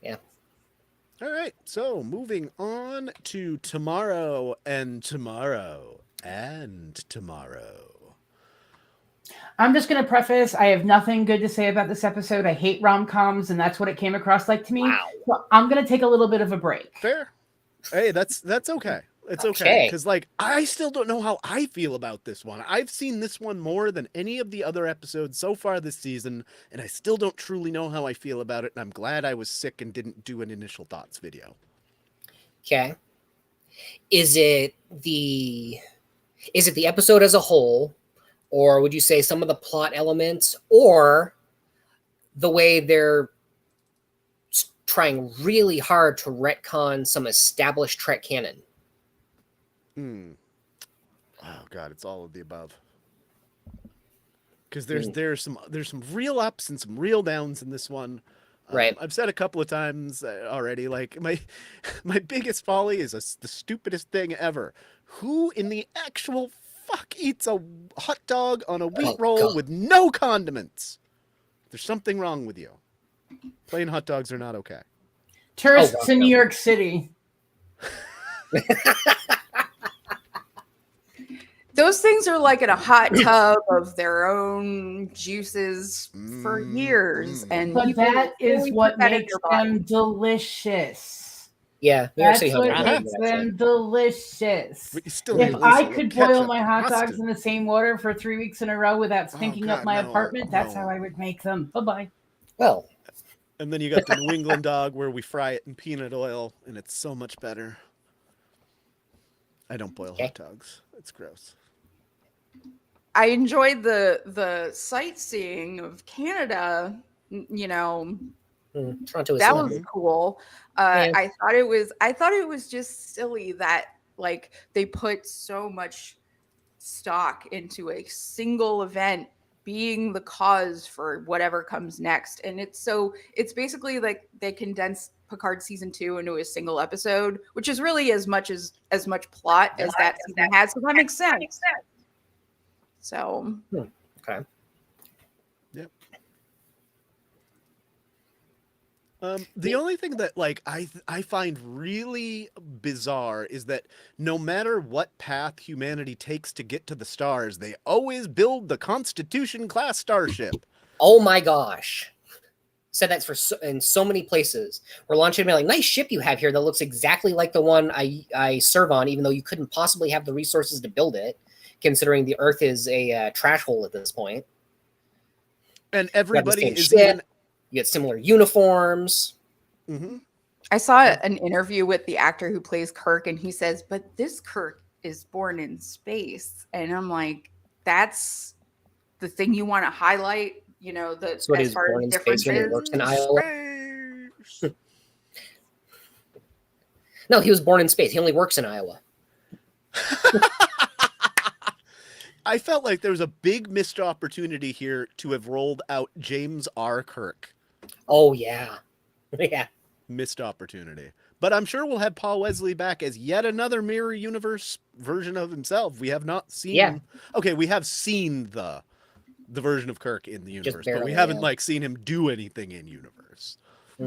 S3: Yeah.
S2: All right. So moving on to tomorrow and tomorrow and tomorrow.
S5: I'm just going to preface, I have nothing good to say about this episode. I hate rom-coms, and that's what it came across like to me.
S3: Wow.
S5: So I'm going to take a little bit of a break.
S2: Fair. Hey, that's okay. It's okay.
S3: Okay.
S2: Because, like, I still don't know how I feel about this one. I've seen this one more than any of the other episodes so far this season, and I still don't truly know how I feel about it, and I'm glad I was sick and didn't do an initial thoughts video.
S3: Okay. Is it the episode as a whole, or would you say some of the plot elements, or the way they're trying really hard to retcon some established Trek canon?
S2: Oh God, it's all of the above. Because there's some real ups and some real downs in this one.
S3: Right.
S2: I've said a couple of times already, like my biggest folly is the stupidest thing ever. Who in the actual fuck eats a hot dog on a wheat roll
S3: God.
S2: with no condiments? There's something wrong with you. Plain hot dogs are not okay.
S5: Tourists
S3: wow.
S5: in New York City.
S4: Those things are like in a hot tub of their own juices for years, and
S5: But
S4: people
S5: that is
S4: really
S5: what
S4: put that in
S5: makes
S4: their body.
S5: them delicious.
S3: Yeah, New York
S5: That's
S3: City
S5: what
S3: hot dogs are
S5: makes
S3: good, actually.
S5: them delicious.
S2: But you still
S5: If
S2: need
S5: I
S2: a little
S5: could
S2: ketchup
S5: boil my
S2: and
S5: hot dogs
S2: mustard.
S5: in the same water for 3 weeks in a row without stinking up
S2: God,
S5: my
S2: no,
S5: apartment, that's
S2: no.
S5: how I would make them. Bye-bye.
S3: Well,
S2: And then you got the New England dog where we fry it in peanut oil, and it's so much better. I don't boil hot dogs. It's gross.
S4: I enjoyed the sightseeing of Canada. You know,
S3: Toronto is
S4: that
S3: lovely.
S4: was cool.
S3: Yeah.
S4: I thought it was just silly that like they put so much stock into a single event being the cause for whatever comes next, and it's basically like they condensed Picard season 2 into a single episode, which is really as much plot as that season has. So that makes sense. So
S3: Okay.
S2: Yep. The only thing that like I find really bizarre is that no matter what path humanity takes to get to the stars, they always build the Constitution class starship.
S3: Oh my gosh. Said that in so many places. We're launching like, nice ship you have here that looks exactly like the one I serve on, even though you couldn't possibly have the resources to build it, considering the Earth is a trash hole at this point.
S2: And
S3: You have the
S2: everybody
S3: same
S2: is
S3: ship,
S2: even.
S3: you get similar uniforms.
S2: Mm-hmm.
S4: I saw an interview with the actor who plays Kirk, and he says, "But this Kirk is born in space," and I'm like, "That's the thing you want to highlight." You know,
S3: That's what he was born in space when he works in Iowa. No, he was born in space. He only works in Iowa.
S2: I felt like there was a big missed opportunity here to have rolled out James R. Kirk.
S3: Oh, yeah. Yeah.
S2: Missed opportunity. But I'm sure we'll have Paul Wesley back as yet another mirror universe version of himself. We have not seen.
S3: Yeah.
S2: Okay, we have seen the version of Kirk in the universe, but we
S3: barely,
S2: haven't
S3: yeah.
S2: like seen him do anything in universe.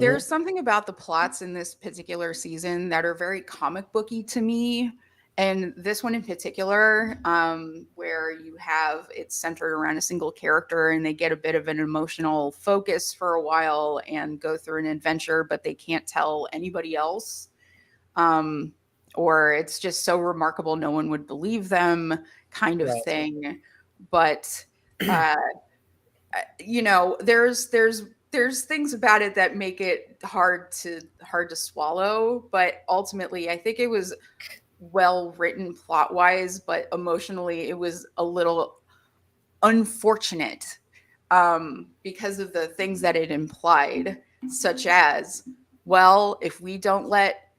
S4: There's something about the plots in this particular season that are very comic booky to me. And this one in particular, where you have it's centered around a single character and they get a bit of an emotional focus for a while and go through an adventure, but they can't tell anybody else. Or it's just so remarkable no one would believe them, kind of thing. But you know, there's things about it that make it hard to swallow. But ultimately, I think it was well written plot wise, but emotionally, it was a little unfortunate because of the things that it implied, such as, well, if we don't let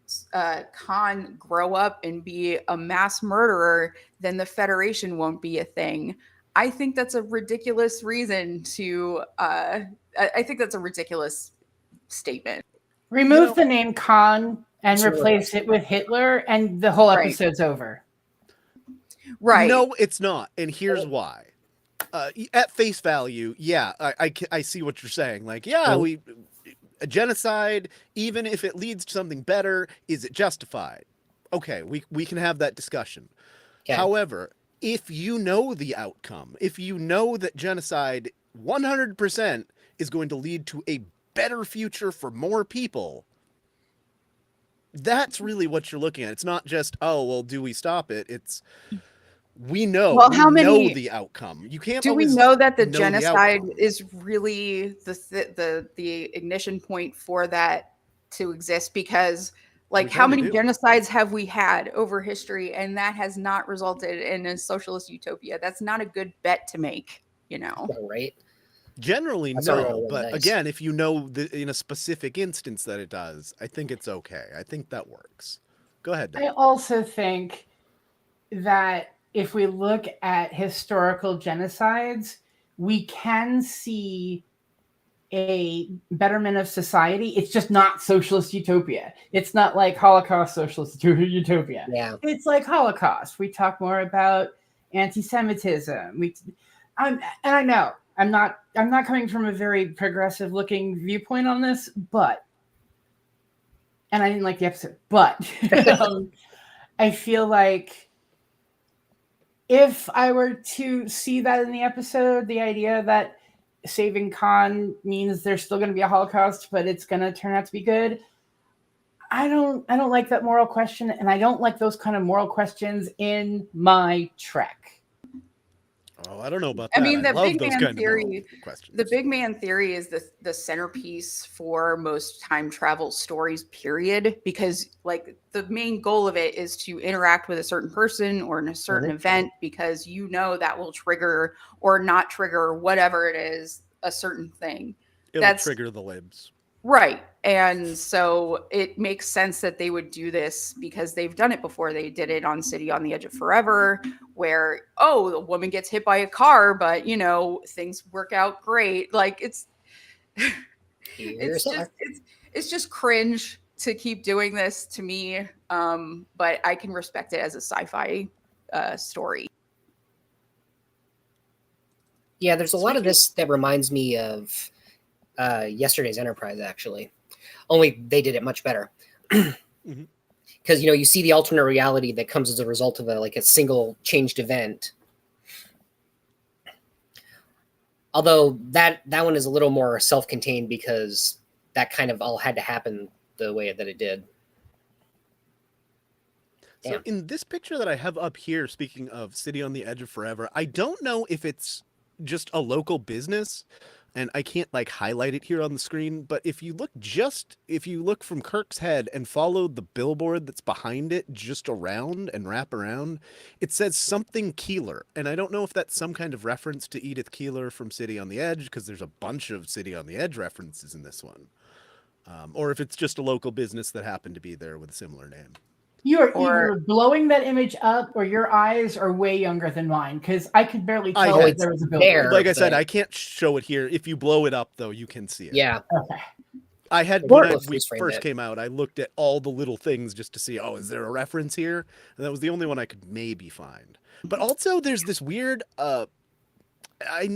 S4: Khan grow up and be a mass murderer, then the Federation won't be a thing. I think that's a ridiculous reason to. I think that's a ridiculous statement.
S5: Remove the name Khan and replace it with Hitler, and the whole episode's over.
S2: Right? No, it's not, and here's why. At face value, yeah, I see what you're saying. Like, yeah, a genocide, even if it leads to something better, is it justified? Okay, we can have that discussion. Okay. However, if you know the outcome, if you know that genocide 100% is going to lead to a better future for more people, that's really what you're looking at. It's not just, oh, well, do we stop it? It's we know, well, how many know the outcome. You can't.
S4: Do we know that the genocide is really the ignition point for that to exist? Because, like, how many genocides have we had over history, and that has not resulted in a socialist utopia? That's not a good bet to make, you know?
S3: Right.
S2: Generally, no. But again, if you know in a specific instance that it does, I think it's okay. I think that works. Go ahead, Dave.
S5: I also think that if we look at historical genocides, we can see a betterment of society. It's just not socialist utopia. It's not like Holocaust socialist utopia.
S3: Yeah.
S5: It's like Holocaust. We talk more about anti-Semitism. And I know I'm not coming from a very progressive looking viewpoint on this, but, and I didn't like the episode, but I feel like if I were to see that in the episode, the idea that saving Khan means there's still going to be a Holocaust, but it's going to turn out to be good, I don't like that moral question, and I don't like those kind of moral questions in my Trek.
S2: Oh, I don't know about that.
S4: I mean, the big man theory. The big man theory is the centerpiece for most time travel stories. Period. Because, like, the main goal of it is to interact with a certain person or in a certain event, because you know that will trigger or not trigger whatever it is, a certain thing.
S2: It'll trigger the libs.
S4: Right. And so it makes sense that they would do this because they've done it before. They did it on City on the Edge of Forever, where, oh, the woman gets hit by a car, but, you know, things work out great. Like, it's it's just cringe to keep doing this to me. But I can respect it as a sci-fi story.
S3: Yeah, there's a lot of this that reminds me of yesterday's Enterprise, actually, only they did it much better. Because you know, you see the alternate reality that comes as a result of a single changed event. Although that one is a little more self-contained because that kind of all had to happen the way that it did.
S2: So in this picture that I have up here, speaking of City on the Edge of Forever, I don't know if it's just a local business, and I can't highlight it here on the screen, but if you look from Kirk's head and follow the billboard that's behind it just around and wrap around, it says something Keeler. And I don't know if that's some kind of reference to Edith Keeler from City on the Edge, because there's a bunch of City on the Edge references in this one. Or if it's just a local business that happened to be there with a similar name.
S5: You're either blowing that image up or your eyes are way younger than mine, because I could barely tell that there was a billboard.
S2: Like I said, I can't show it here. If you blow it up, though, you can see it.
S3: Yeah.
S5: Okay.
S2: I had, when we first came out, I looked at all the little things just to see, is there a reference here? And that was the only one I could maybe find. But also, there's this weird, I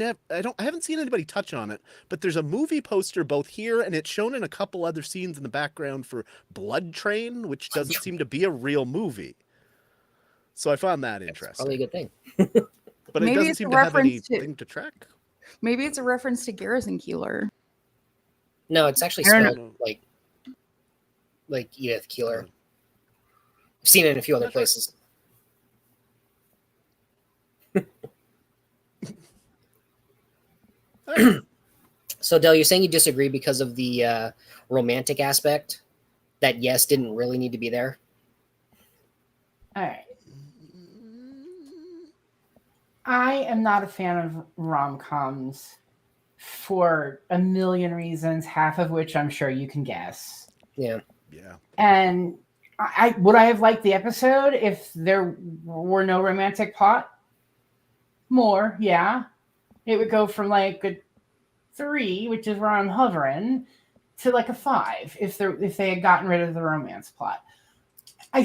S2: haven't seen anybody touch on it, but there's a movie poster both here and it's shown in a couple other scenes in the background for Blood Train, which doesn't seem to be a real movie. So I found that interesting.
S3: Probably a good thing.
S2: But
S4: Maybe
S2: it doesn't
S4: it's a
S2: seem to have
S4: reference to-
S2: anything to track.
S4: Maybe it's a reference to Garrison Keeler.
S3: No, it's actually
S2: I don't
S3: spelled
S2: know.
S3: like Edith Keeler. I've seen it in a few other
S2: That's right.
S3: places.
S2: All right.
S3: So, Del, you're saying you disagree because of the romantic aspect? That yes didn't really need to be there?
S5: All right. I am not a fan of rom-coms for a million reasons, half of which I'm sure you can guess.
S3: Yeah.
S2: Yeah.
S5: And I would I have liked the episode if there were no romantic plot? More, yeah. It would go from like a 3, which is where I'm hovering, to like a 5 if they had gotten rid of the romance plot. I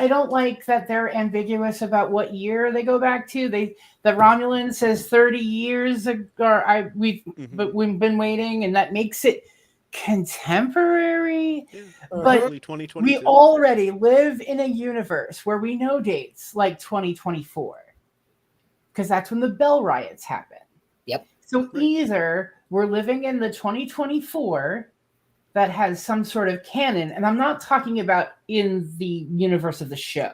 S5: don't like that they're ambiguous about what year they go back to. The Romulan says 30 years ago. We've been waiting, and that makes it contemporary.
S2: Yeah.
S5: But
S2: Early 2022.
S5: we already live in a universe where we know dates like 2024, because that's when the Bell riots happen.
S3: Yep.
S5: So either we're living in the 2024 that has some sort of canon, and I'm not talking about in the universe of the show.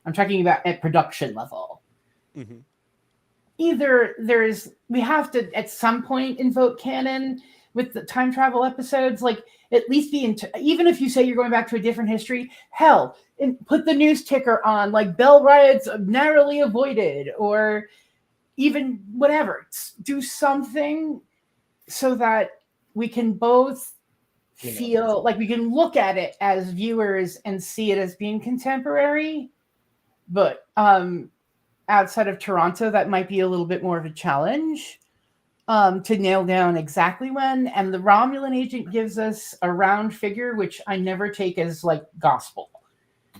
S5: I'm talking about at production level.
S2: Mm-hmm.
S5: Either we have to at some point invoke canon with the time travel episodes, like at least even if you say you're going back to a different history, hell, and put the news ticker on like Bell riots narrowly avoided, or even whatever. Do something so that we can both feel like we can look at it as viewers and see it as being contemporary. But outside of Toronto, that might be a little bit more of a challenge to nail down exactly when. And the Romulan agent gives us a round figure, which I never take as like gospel.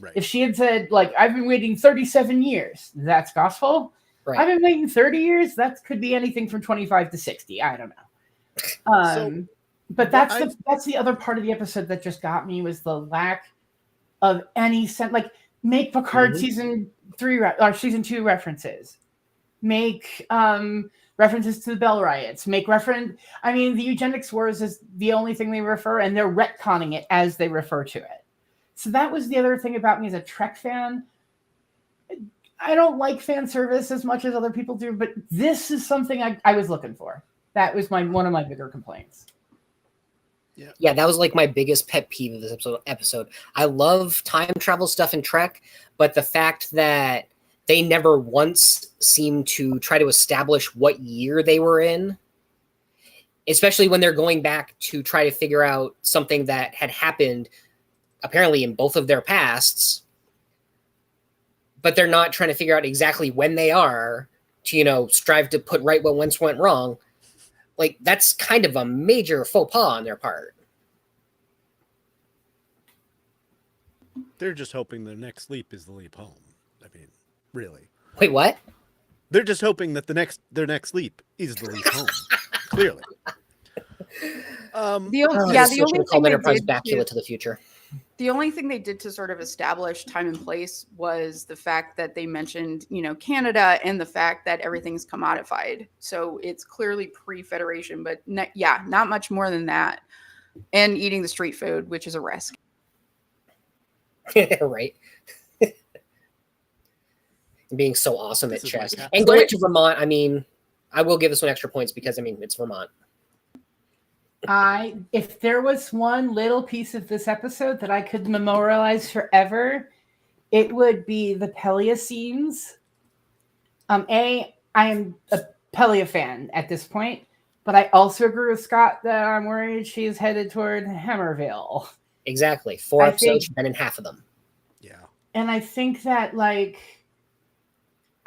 S2: Right.
S5: If she had said like, I've been waiting 37 years, that's gospel.
S3: Right.
S5: I've been waiting 30 years. That could be anything from 25 to 60. I don't know. But that's the other part of the episode that just got me, was the lack of any sense. Like, make Picard season 3 or season 2 references. Make references to the Bell riots. I mean, the eugenics wars is the only thing they refer, and they're retconning it as they refer to it. So that was the other thing about me as a Trek fan. I don't like fan service as much as other people do, but this is something I was looking for. That was one of my bigger complaints.
S3: Yeah, that was like my biggest pet peeve of this episode. I love time travel stuff in Trek, but the fact that they never once seemed to try to establish what year they were in, especially when they're going back to try to figure out something that had happened apparently in both of their pasts, but they're not trying to figure out exactly when they are to, strive to put right what once went wrong. Like, that's kind of a major faux pas on their part.
S2: They're just hoping their next leap is the leap home. I mean, really.
S3: Wait, what?
S2: They're just hoping that their next leap is the leap home. Clearly.
S4: The only
S3: Called
S4: thing
S3: Enterprise Bacula to the future.
S4: The only thing they did to sort of establish time and place was the fact that they mentioned, Canada, and the fact that everything's commodified. So it's clearly pre-Federation, but not much more than that. And eating the street food, which is a risk.
S3: Right. Being so awesome at chess.
S2: Like
S3: And going to Vermont, I mean, I will give this one extra points because, it's Vermont.
S5: If there was one little piece of this episode that I could memorialize forever, it would be the Pelia scenes. I am a Pelia fan at this point, but I also agree with Scott that I'm worried she's headed toward Hammerville.
S3: Exactly. 4 episodes, and in half of them.
S2: Yeah.
S5: And I think that, like,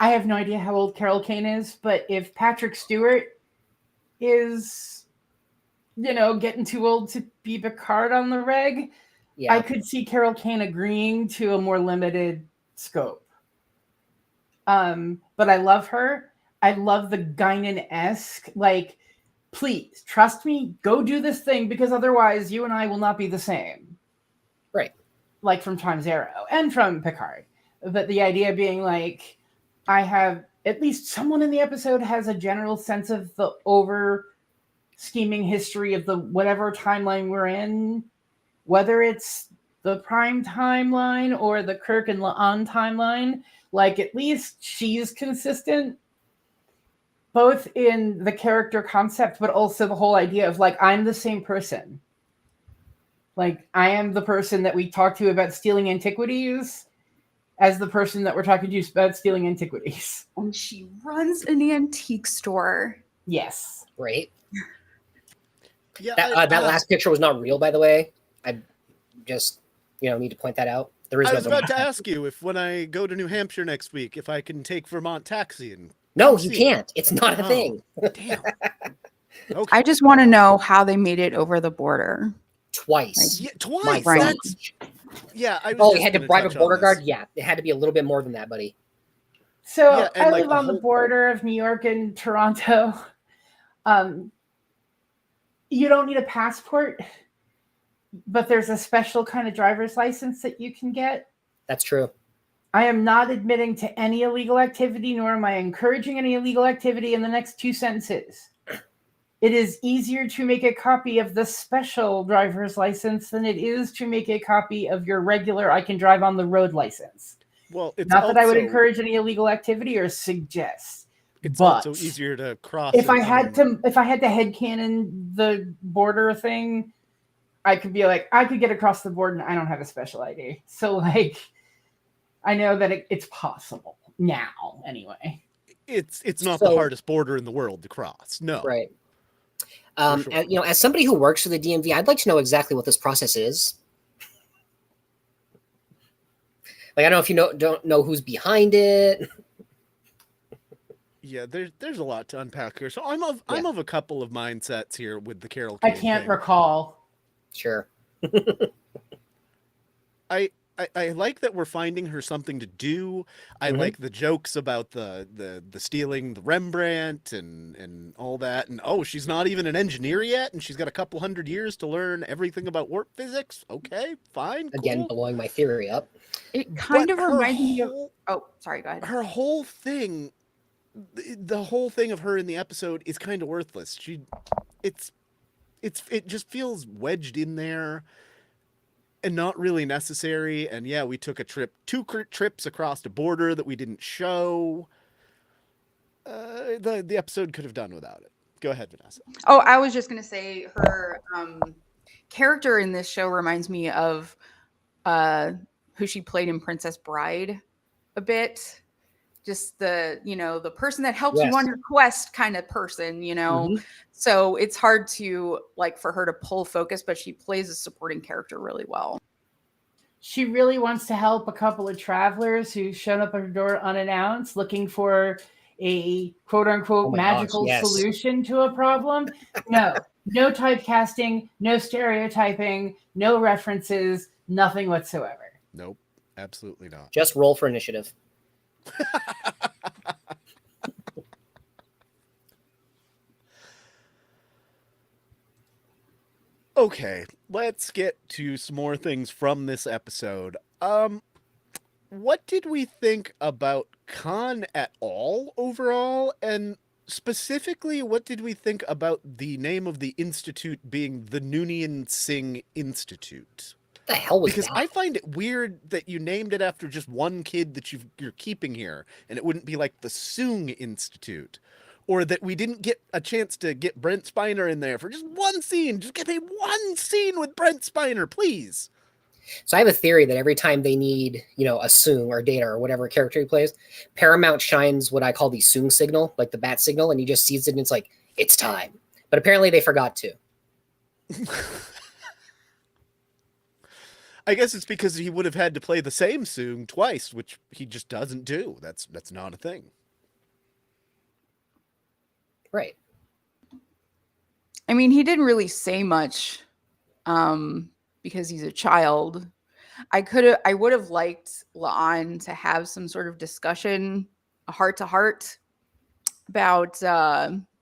S5: I have no idea how old Carol Kane is, but if Patrick Stewart is getting too old to be Picard on the reg, I could see Carol Kane agreeing to a more limited scope. But I love her. I love the Guinan-esque, like, please trust me, go do this thing because otherwise you and I will not be the same.
S3: Right.
S5: Like from Time Zero and from Picard. But the idea being like, I have at least someone in the episode has a general sense of the over scheming history of the whatever timeline we're in, whether it's the Prime timeline or the Kirk and La'an timeline. Like, at least she's consistent, both in the character concept, but also the whole idea of like, I'm the same person. Like, I am the person that we talk to about stealing antiquities as the person that we're talking to about stealing antiquities.
S4: And she runs an antique store.
S5: Yes.
S3: Right.
S2: Yeah,
S3: That last picture was not real, by the way. I just, need to point that out. There is
S2: I
S3: no
S2: was about to
S3: Vermont.
S2: ask you if when I go to New Hampshire next week, if I can take Vermont taxi and
S3: No,
S2: come
S3: you
S2: see it.
S3: can't. It's not a
S2: Oh,
S3: thing.
S2: Damn. Okay.
S4: I just want to know how they made it over the border.
S3: Twice.
S2: Yeah,
S3: My
S2: twice.
S4: Right.
S2: That's, yeah, I was
S3: Oh,
S2: just
S3: you had to
S2: gonna
S3: bribe a
S2: touch on
S3: border
S2: this.
S3: guard? Yeah, it had to be a little bit more than that, buddy.
S5: So
S2: Yeah, and
S5: I
S2: like
S5: live
S2: a
S5: on the
S2: whole-
S5: border of New York and Toronto. You don't need a passport, but there's a special kind of driver's license that you can get.
S3: That's true.
S5: I am not admitting to any illegal activity, nor am I encouraging any illegal activity in the next two sentences. It is easier to make a copy of the special driver's license than it is to make a copy of your regular I can drive on the road license.
S2: Well, it's
S5: Not that I would
S2: also-
S5: encourage any illegal activity or suggest.
S2: It's
S5: but
S2: also easier to cross.
S5: if I
S2: it
S5: had
S2: on-
S5: to headcanon the border thing, I could be like, I could get across the border and I don't have a special ID. So like, I know that it's possible now anyway.
S2: it's not
S3: So-
S2: the hardest border in the world to cross. No.
S3: Right.
S2: sure.
S3: As somebody who works for the DMV, I'd like to know exactly what this process is. Like, I don't know if you don't know who's behind it.
S2: Yeah, there's a lot to unpack here. So I'm of a couple of mindsets here with the Carol
S5: I
S2: Kane
S5: can't
S2: thing.
S5: recall.
S3: Sure.
S2: I like that we're finding her something to do. I
S3: Mhm.
S2: like the jokes about the stealing the Rembrandt and all that. And oh, she's not even an engineer yet, and she's got a couple hundred years to learn everything about warp physics. Okay, fine.
S3: Again,
S2: cool.
S3: blowing my theory up.
S4: It kind
S2: But
S4: of
S2: her
S4: reminds me of.
S2: whole-
S4: Oh, sorry, go ahead.
S2: her whole thing, the whole thing of her in the episode is kind of worthless. It just feels wedged in there and not really necessary. And yeah, we took two trips across the border that we didn't show. The episode could have done without it. Go ahead, Vanessa.
S4: Oh, I was just gonna say her character in this show reminds me of who she played in Princess Bride a bit. Just the person that helps
S3: Yes.
S4: you on your quest kind of person,
S3: Mhm.
S4: So it's hard to for her to pull focus, but she plays a supporting character really well.
S5: She really wants to help a couple of travelers who showed up at her door unannounced looking for a quote unquote
S3: Oh my gosh,
S5: magical
S3: yes.
S5: solution to a problem. No typecasting, no stereotyping, no references, nothing whatsoever.
S2: Nope, absolutely not.
S3: Just roll for initiative.
S2: Okay, let's get to some more things from this episode. What did we think about Khan at all overall? And specifically, what did we think about the name of the institute being the Noonien Singh Institute?
S3: What the hell was
S2: Because
S3: that?
S2: I find it weird that you named it after just one kid that you're keeping here, and it wouldn't be like the Soong Institute. Or that we didn't get a chance to get Brent Spiner in there for just one scene. Just give me one scene with Brent Spiner, please.
S3: So I have a theory that every time they need, a Soong or Data or whatever character he plays, Paramount shines what I call the Soong signal, like the bat signal, and he just sees it and it's like, it's time. But apparently they forgot to.
S2: I guess it's because he would have had to play the same Soong twice, which he just doesn't do. That's not a thing.
S3: Right.
S4: I mean, he didn't really say much because he's a child. I would have liked La'an to have some sort of discussion, a heart to heart, about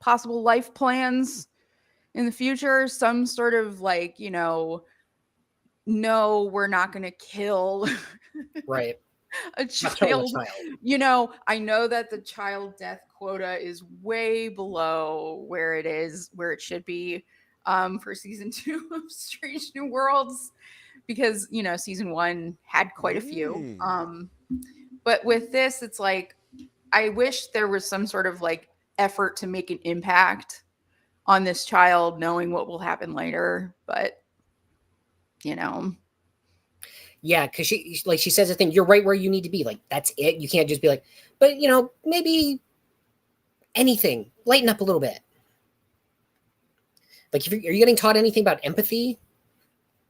S4: possible life plans in the future. Some sort of like, no, we're not going to kill
S3: Right.
S4: a
S3: Not killing a
S4: child.
S3: child.
S4: I know that the child death quota is way below where it should be for season 2 of Strange New Worlds, because season 1 had quite a few. But with this, it's like, I wish there was some sort of like effort to make an impact on this child, knowing what will happen later. But
S3: Yeah, because she says the thing, you're right where you need to be. Like, that's it. You can't just be like, but maybe anything, lighten up a little bit. Like, are you getting taught anything about empathy?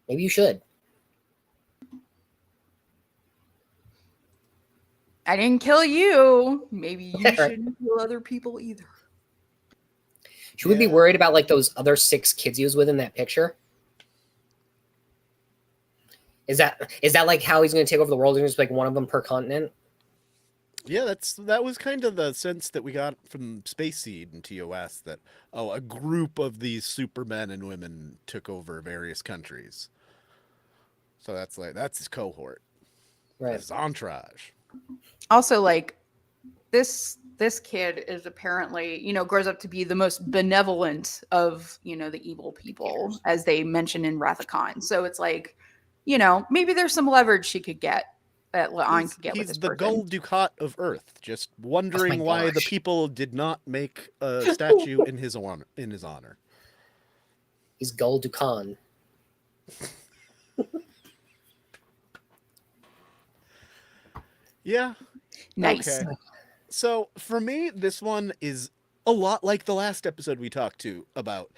S3: Maybe you should.
S4: I didn't kill you. Maybe you shouldn't kill other people either.
S3: Should we be worried about like those other 6 kids he was with in that picture? Is that like how he's going to take over the world and just like one of them per continent?
S2: Yeah, that was kind of the sense that we got from Space Seed and TOS, that a group of these supermen and women took over various countries. So that's his cohort.
S3: Right.
S2: His entourage.
S4: Also, like, this kid is apparently, grows up to be the most benevolent of, the evil people, as they mention in Wrath of Khan. So it's like, maybe there's some leverage she could get, that La'an could get with this
S2: He's the
S4: person.
S2: Gul Dukat of Earth, just wondering why the people did not make a statue in his honor.
S3: He's Gul Dukan.
S2: Yeah.
S4: Nice.
S2: Okay. So for me, this one is a lot like the last episode we talked about.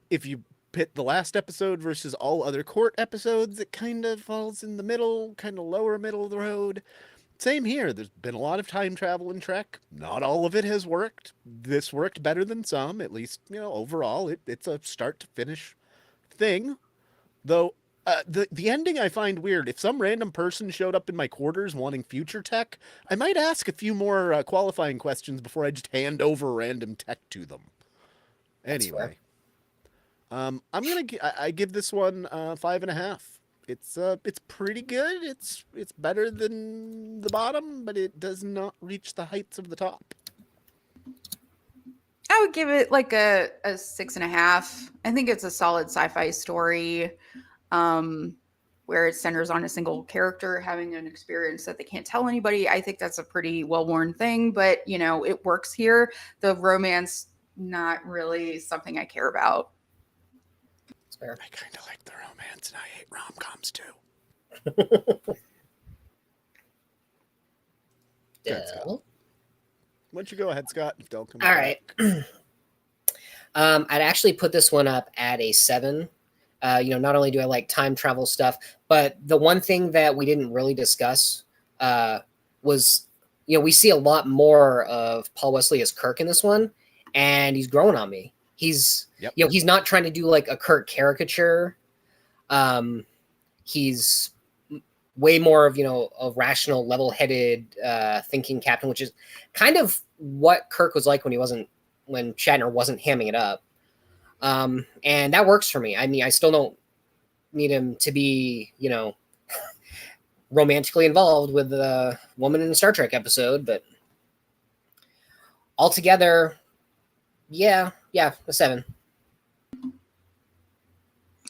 S2: If you pit the last episode versus all other court episodes, it kind of falls in the middle, kind of lower middle of the road. Same here. There's been a lot of time travel in Trek. Not all of it has worked. This worked better than some, at least, overall. It's a start to finish thing. Though the ending I find weird. If some random person showed up in my quarters wanting future tech, I might ask a few more qualifying questions before I just hand over random tech to them. Anyway, I give this one 5.5. It's pretty good. It's better than the bottom, but it does not reach the heights of the top.
S4: I would give it like a 6.5. I think it's a solid sci-fi story, where it centers on a single character having an experience that they can't tell anybody. I think that's a pretty well-worn thing, but it works here. The romance, not really something I care about.
S2: I kind of like the romance, and I hate rom-coms too. Why don't you go ahead, Scott? If Del comes
S3: All right. I'd actually put this one up at a 7. Not only do I like time travel stuff, but the one thing that we didn't really discuss was, we see a lot more of Paul Wesley as Kirk in this one, and he's growing on me. He's, he's not trying to do like a Kirk caricature. He's way more of, a rational, level-headed thinking captain, which is kind of what Kirk was like when Shatner wasn't hamming it up. And that works for me. I mean, I still don't need him to be, romantically involved with a woman in a Star Trek episode, but altogether, a 7.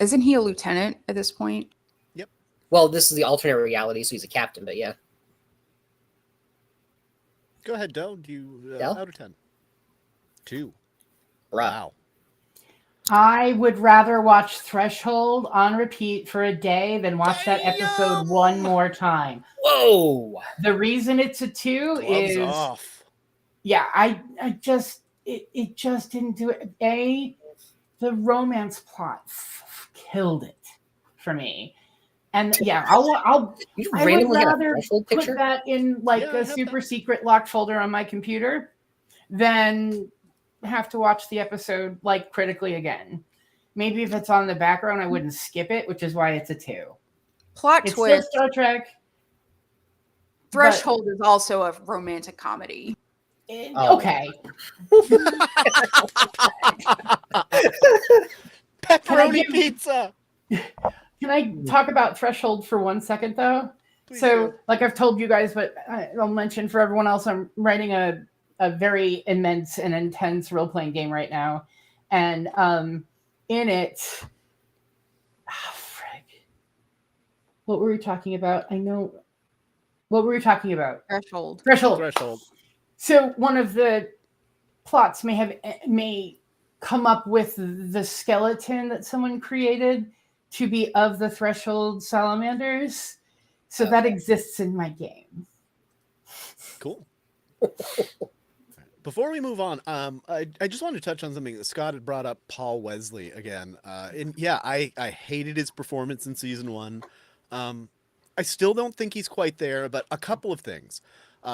S4: Isn't he a lieutenant at this point?
S2: Yep.
S3: Well, this is the alternate reality, so he's a captain, but yeah.
S2: Go ahead, Del. Do you
S3: Del?
S2: out of 10? 2.
S3: Wow.
S5: I would rather watch Threshold on repeat for a day than watch that episode one more time.
S3: Whoa!
S5: The reason it's a 2
S2: Gloves
S5: is
S2: off.
S5: Yeah, it just didn't do it. The romance plot killed it for me. And yeah, I would rather put that in like a super secret locked folder on my computer than have to watch the episode like critically again. Maybe if it's on the background, I wouldn't skip it, which is why it's a 2.
S4: Plot twist.
S5: Still Star Trek.
S4: Threshold is also a romantic comedy.
S3: Oh.
S5: Okay.
S2: Pepperoni
S5: give-
S2: pizza.
S5: Can I talk about Threshold for 1 second, though?
S2: Please
S5: So,
S2: do.
S5: like I've told you guys, but I'll mention for everyone else, I'm writing a very immense and intense role-playing game right now. And in it, frick. What were we talking about? I know. What were we talking about?
S4: Threshold.
S2: Threshold.
S5: So one of the plots may come up with the skeleton that someone created to be of the Threshold salamanders. So that exists in my game.
S2: Cool. Before we move on, I just wanted to touch on something that Scott had brought up, Paul Wesley again. And yeah, I hated his performance in season 1. I still don't think he's quite there, but a couple of things.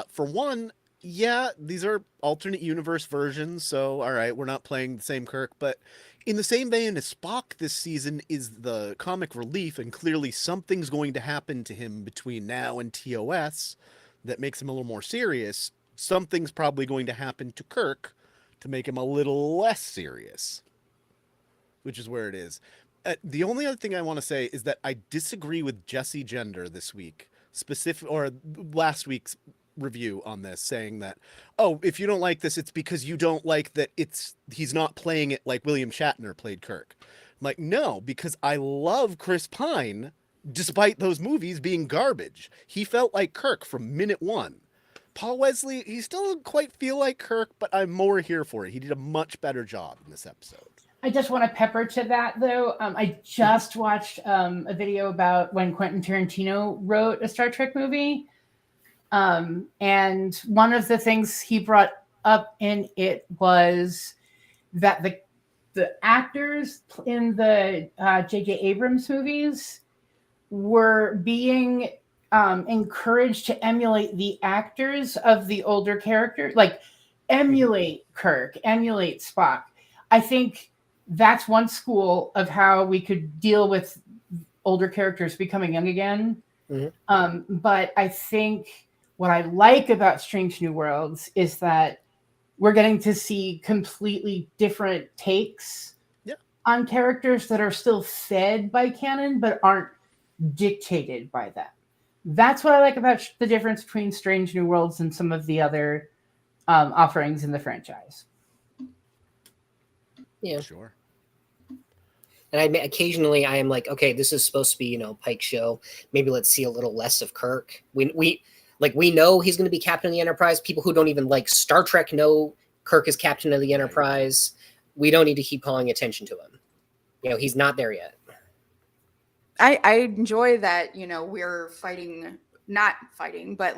S2: For one, yeah, these are alternate universe versions, so all right, we're not playing the same Kirk, but in the same vein as Spock this season is the comic relief, and clearly something's going to happen to him between now and TOS that makes him a little more serious. Something's probably going to happen to Kirk to make him a little less serious, which is where it is. The only other thing I want to say is that I disagree with Jesse Gender this week, or last week's review on this, saying that, oh, if you don't like this, it's because you don't like that he's not playing it like William Shatner played Kirk. I'm like, no, because I love Chris Pine, despite those movies being garbage. He felt like Kirk from minute 1. Paul Wesley, he still doesn't quite feel like Kirk, but I'm more here for it. He did a much better job in this episode.
S5: I just want to pepper to that, though. I just watched a video about when Quentin Tarantino wrote a Star Trek movie. And one of the things he brought up in it was that the actors in the J.J. Abrams movies were being encouraged to emulate the actors of the older characters, like emulate Kirk, emulate Spock. I think that's one school of how we could deal with older characters becoming young again.
S3: Mm-hmm.
S5: But I think what I like about Strange New Worlds is that we're getting to see completely different takes on characters that are still fed by canon, but aren't dictated by that. That's what I like about the difference between Strange New Worlds and some of the other offerings in the franchise.
S3: Yeah,
S2: sure.
S3: And occasionally I am like, okay, this is supposed to be, Pike show. Maybe let's see a little less of Kirk. We know he's going to be captain of the Enterprise. People who don't even like Star Trek know Kirk is captain of the Enterprise. We don't need to keep calling attention to him. He's not there yet.
S4: I enjoy that, we're not fighting, but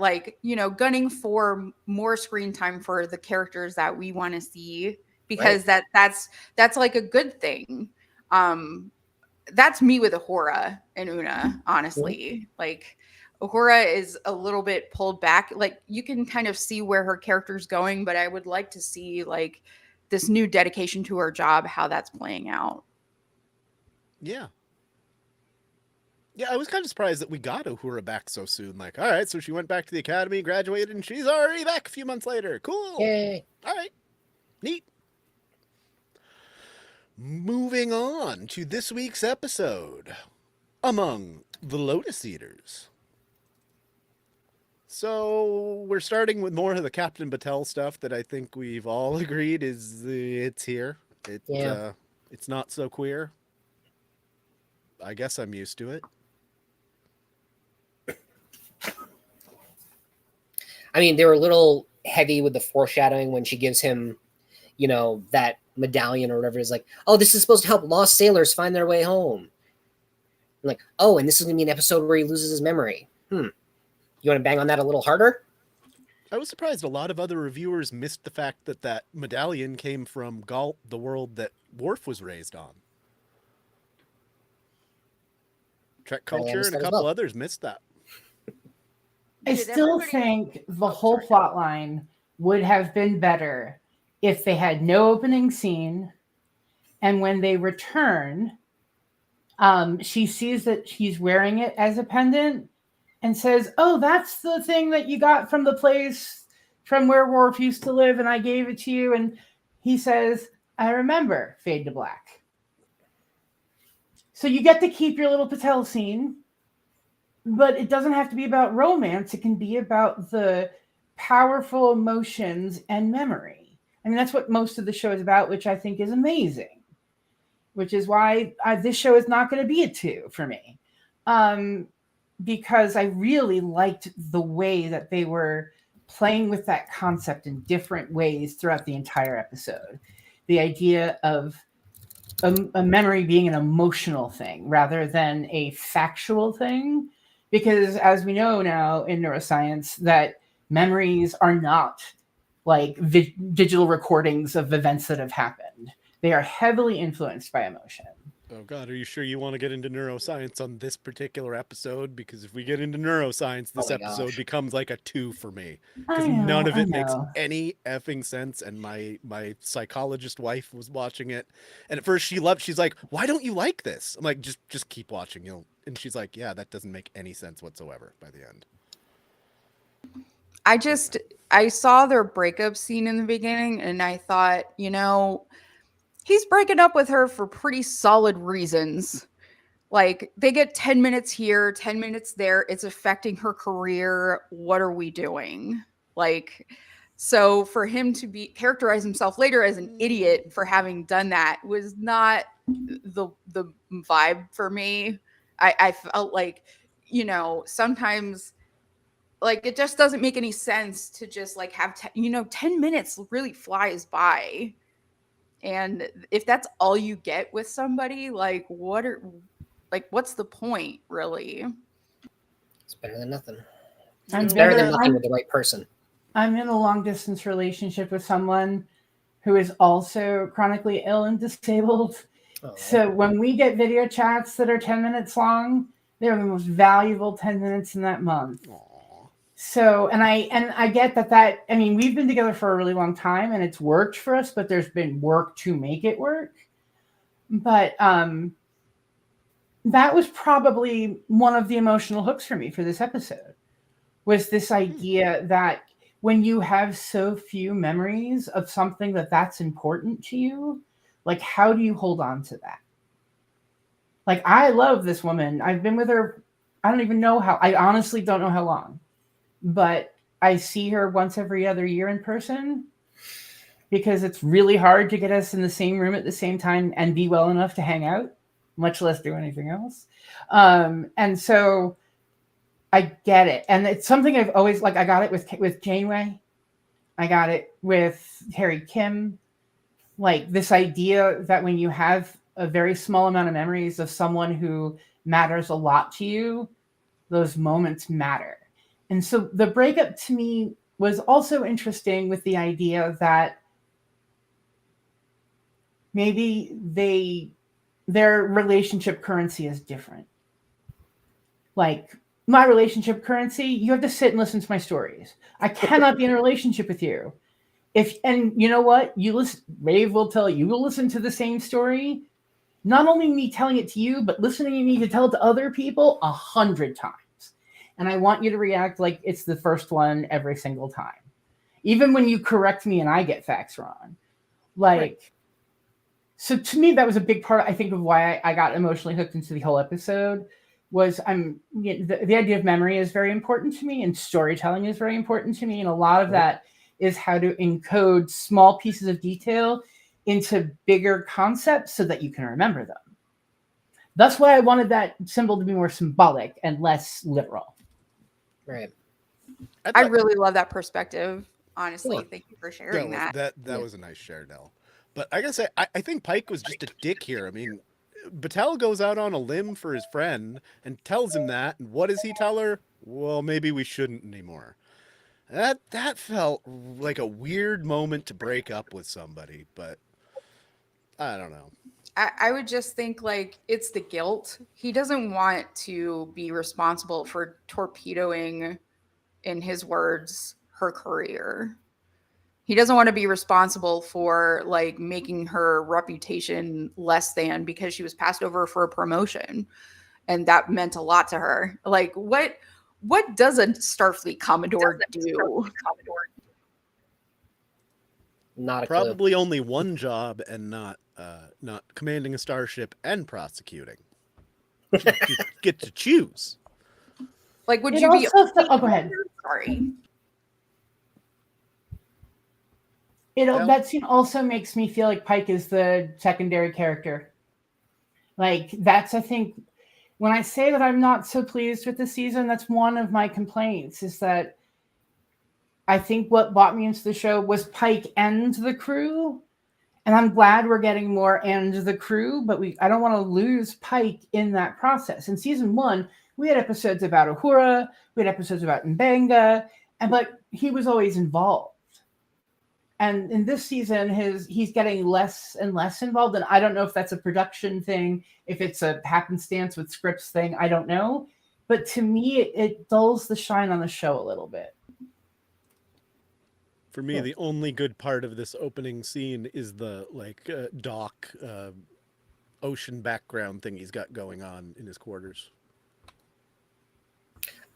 S4: gunning for more screen time for the characters that we want to see, because that's like a good thing. That's me with Uhura and Una, honestly. Like Uhura is a little bit pulled back. Like you can kind of see where her character's going, but I would like to see like this new dedication to her job, how that's playing out.
S2: Yeah. Yeah, I was kind of surprised that we got Uhura back so soon. Like, all right, so she went back to the academy, graduated, and she's already back a few months later. Cool.
S3: Yay.
S2: All right. Neat. Moving on to this week's episode, Among the Lotus Eaters. So we're starting with more of the Captain Batel stuff that I think we've all agreed it's here. It's not so queer. I guess I'm used to it.
S3: I mean, they were a little heavy with the foreshadowing when she gives him, that medallion or whatever. It's like, oh, this is supposed to help lost sailors find their way home. I'm like, oh, and this is going to be an episode where he loses his memory. You want to bang on that a little harder?
S2: I was surprised a lot of other reviewers missed the fact that medallion came from Galt, the world that Worf was raised on. Trek Culture and a couple others missed that.
S5: I still think the whole plot line would have been better if they had no opening scene, and when they return, she sees that he's wearing it as a pendant and says, oh, that's the thing that you got from the place from where Worf used to live, and I gave it to you. And he says, I remember, fade to black. So you get to keep your little Patel scene, but it doesn't have to be about romance. It can be about the powerful emotions and memory. I mean, that's what most of the show is about, which I think is amazing, which is why this show is not going to be a 2 for me. Because I really liked the way that they were playing with that concept in different ways throughout the entire episode. The idea of a memory being an emotional thing rather than a factual thing. Because as we know now in neuroscience, that memories are not like digital recordings of events that have happened. They are heavily influenced by emotion.
S2: Oh God, are you sure you want to get into neuroscience on this particular episode? Because if we get into neuroscience, this episode becomes like a 2 for me. Because none of it makes any effing sense. And my psychologist wife was watching it, and at first she's like, "Why don't you like this?" I'm like, "Just keep watching, And she's like, "Yeah, that doesn't make any sense whatsoever." By the end,
S4: I saw their breakup scene in the beginning, and I thought, he's breaking up with her for pretty solid reasons. Like, they get 10 minutes here, 10 minutes there. It's affecting her career. What are we doing? Like, so for him to characterize himself later as an idiot for having done that was not the vibe for me. I felt like, sometimes like it just doesn't make any sense to just like have 10 minutes really flies by. And if that's all you get with somebody, like what's the point, really?
S3: It's better than nothing.
S5: It's
S3: better than nothing with the right person.
S5: I'm in a long distance relationship with someone who is also chronically ill and disabled. Oh. So when we get video chats that are 10 minutes long, they're the most valuable 10 minutes in that month. Aww. So, and I get that, I mean, we've been together for a really long time and it's worked for us, but there's been work to make it work. But that was probably one of the emotional hooks for me for this episode, was this idea that when you have so few memories of something that's important to you, like, how do you hold on to that? Like, I love this woman. I've been with her, I honestly don't know how long. But I see her once every other year in person because it's really hard to get us in the same room at the same time and be well enough to hang out, much less do anything else. And so I get it. And it's something I've always, like, I got it with Janeway. I got it with Harry Kim. Like, this idea that when you have a very small amount of memories of someone who matters a lot to you, those moments matter. And so the breakup to me was also interesting with the idea that maybe their relationship currency is different. Like, my relationship currency, you have to sit and listen to my stories. I cannot be in a relationship with you. And you know what? Rave will tell you, will listen to the same story. Not only me telling it to you, but listening to me to tell it to other people 100 times. And I want you to react like it's the first one every single time. Even when you correct me and I get facts wrong. Like, right. So to me, that was a big part, I think, of why I got emotionally hooked into the whole episode, was the idea of memory is very important to me, and storytelling is very important to me. And a lot of that is how to encode small pieces of detail into bigger concepts so that you can remember them. That's why I wanted that symbol to be more symbolic and less literal.
S3: Right.
S4: I really love that perspective. Honestly, cool. Thank you for sharing that.
S2: That was a nice share, Nell. But I gotta say, I think Pike was just a dick here. I mean, Batel goes out on a limb for his friend and tells him that. And what does he tell her? Well, maybe we shouldn't anymore. That felt like a weird moment to break up with somebody, but I don't know.
S4: I would just think, like, it's the guilt. He doesn't want to be responsible for torpedoing, in his words, her career. He doesn't want to be responsible for, like, making her reputation less than because she was passed over for a promotion. And that meant a lot to her. Like, what does a Starfleet Commodore do?
S3: Not a clue.
S2: Probably only one job and not commanding a starship and not commanding a starship and prosecuting. You get to choose.
S4: Like, would
S5: It
S4: you be?
S5: also oh, go ahead.
S4: Sorry.
S2: Well-
S5: That scene also makes me feel like Pike is the secondary character. Like, that's, I think, when I say that I'm not so pleased with the season, that's one of my complaints, is that I think what brought me into the show was Pike and the crew. And I'm glad we're getting more and the crew, but I don't want to lose Pike in that process. In season 1, we had episodes about Uhura, we had episodes about Mbenga, but he was always involved. And in this season, he's getting less and less involved. And I don't know if that's a production thing, if it's a happenstance with scripts thing, I don't know. But to me, it dulls the shine on the show a little bit.
S2: For me, the only good part of this opening scene is the dock ocean background thing he's got going on in his quarters.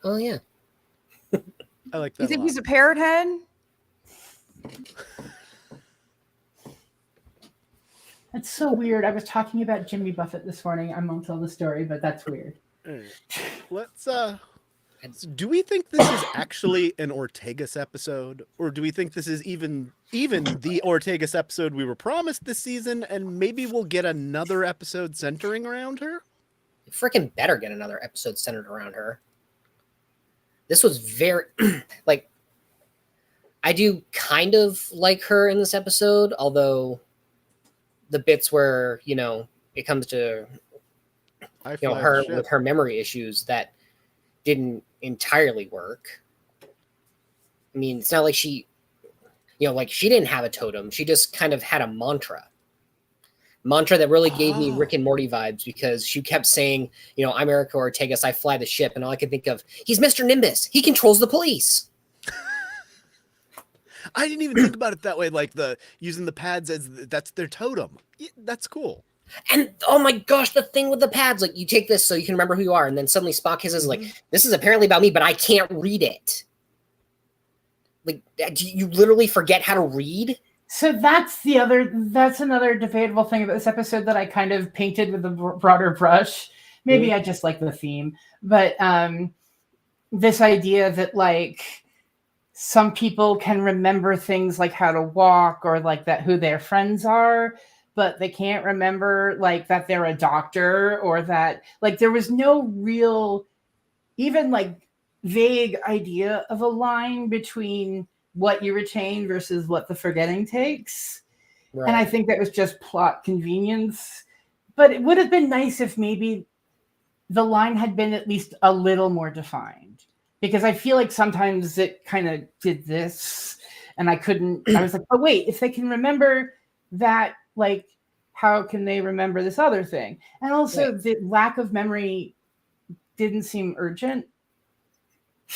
S3: Oh yeah.
S2: I like that.
S4: You think
S2: a lot.
S4: he's a parrot head?
S5: That's so weird. I was talking about Jimmy Buffett this morning. I won't tell the story, but that's weird.
S2: All right. Let's do we think this is actually an Ortegas episode, or do we think this is even the Ortegas episode we were promised this season, and maybe we'll get another episode centering around her?
S3: You freaking better get another episode centered around her. This was very like, I do kind of like her in this episode, although the bits where, it comes to her with her memory issues that didn't entirely work. I mean, it's not like she didn't have a totem. She just kind of had a mantra that really gave me Rick and Morty vibes, because she kept saying, I'm Erica Ortegas, I fly the ship. And all I could think of, he's Mr. Nimbus. He controls the police.
S2: I didn't even think about it that way. Like using the pads as that's their totem. Yeah, that's cool.
S3: And oh my gosh, the thing with the pads, like you take this so you can remember who you are, and then suddenly Spock hisses like, this is apparently about me, but I can't read it. Like, do you literally forget how to read?
S5: So that's another debatable thing about this episode that I kind of painted with a broader brush. Maybe I just like the theme, but this idea that like some people can remember things like how to walk or like that who their friends are, but they can't remember like that they're a doctor, or that like there was no real even like vague idea of a line between what you retain versus what the forgetting takes. Right. And I think that was just plot convenience. But it would have been nice if maybe the line had been at least a little more defined. Because I feel like sometimes it kind of did this, and I was like, oh, wait, if they can remember that, like, how can they remember this other thing? And also the lack of memory didn't seem urgent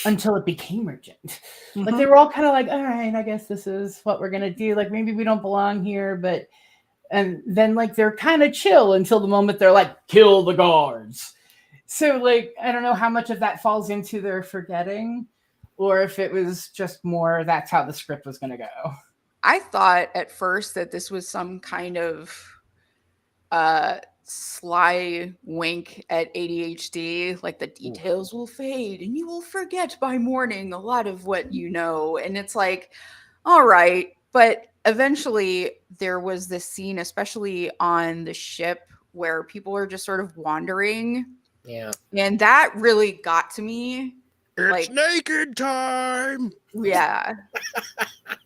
S5: until it became urgent. Mm-hmm. Like they were all kind of like, all right, I guess this is what we're going to do. Like maybe we don't belong here, and then like they're kind of chill until the moment they're like, kill the guards. So like, I don't know how much of that falls into their forgetting, or if it was just more, that's how the script was going to go.
S4: I thought at first that this was some kind of sly wink at ADHD, like the details will fade and you will forget by morning a lot of what you know. And it's like, all right. But eventually there was this scene, especially on the ship, where people are just sort of wandering.
S3: Yeah.
S4: And that really got to me.
S2: It's
S4: like,
S2: naked time.
S4: Yeah.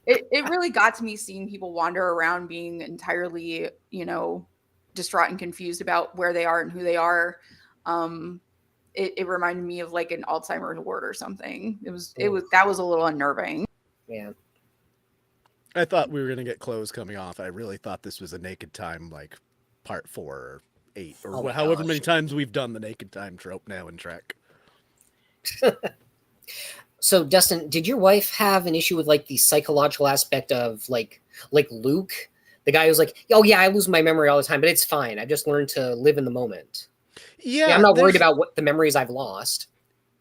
S4: It really got to me seeing people wander around being entirely, distraught and confused about where they are and who they are. It reminded me of like an Alzheimer's ward or something. That was a little unnerving.
S3: Yeah.
S2: I thought we were going to get clothes coming off. I really thought this was a naked time, like part 4 or 8 or however many times we've done the naked time trope now in Trek.
S3: So Dustin, did your wife have an issue with like the psychological aspect of like Luke, the guy who's like, oh yeah, I lose my memory all the time, but it's fine. I've just learned to live in the moment. Yeah, I'm not worried about what the memories I've lost.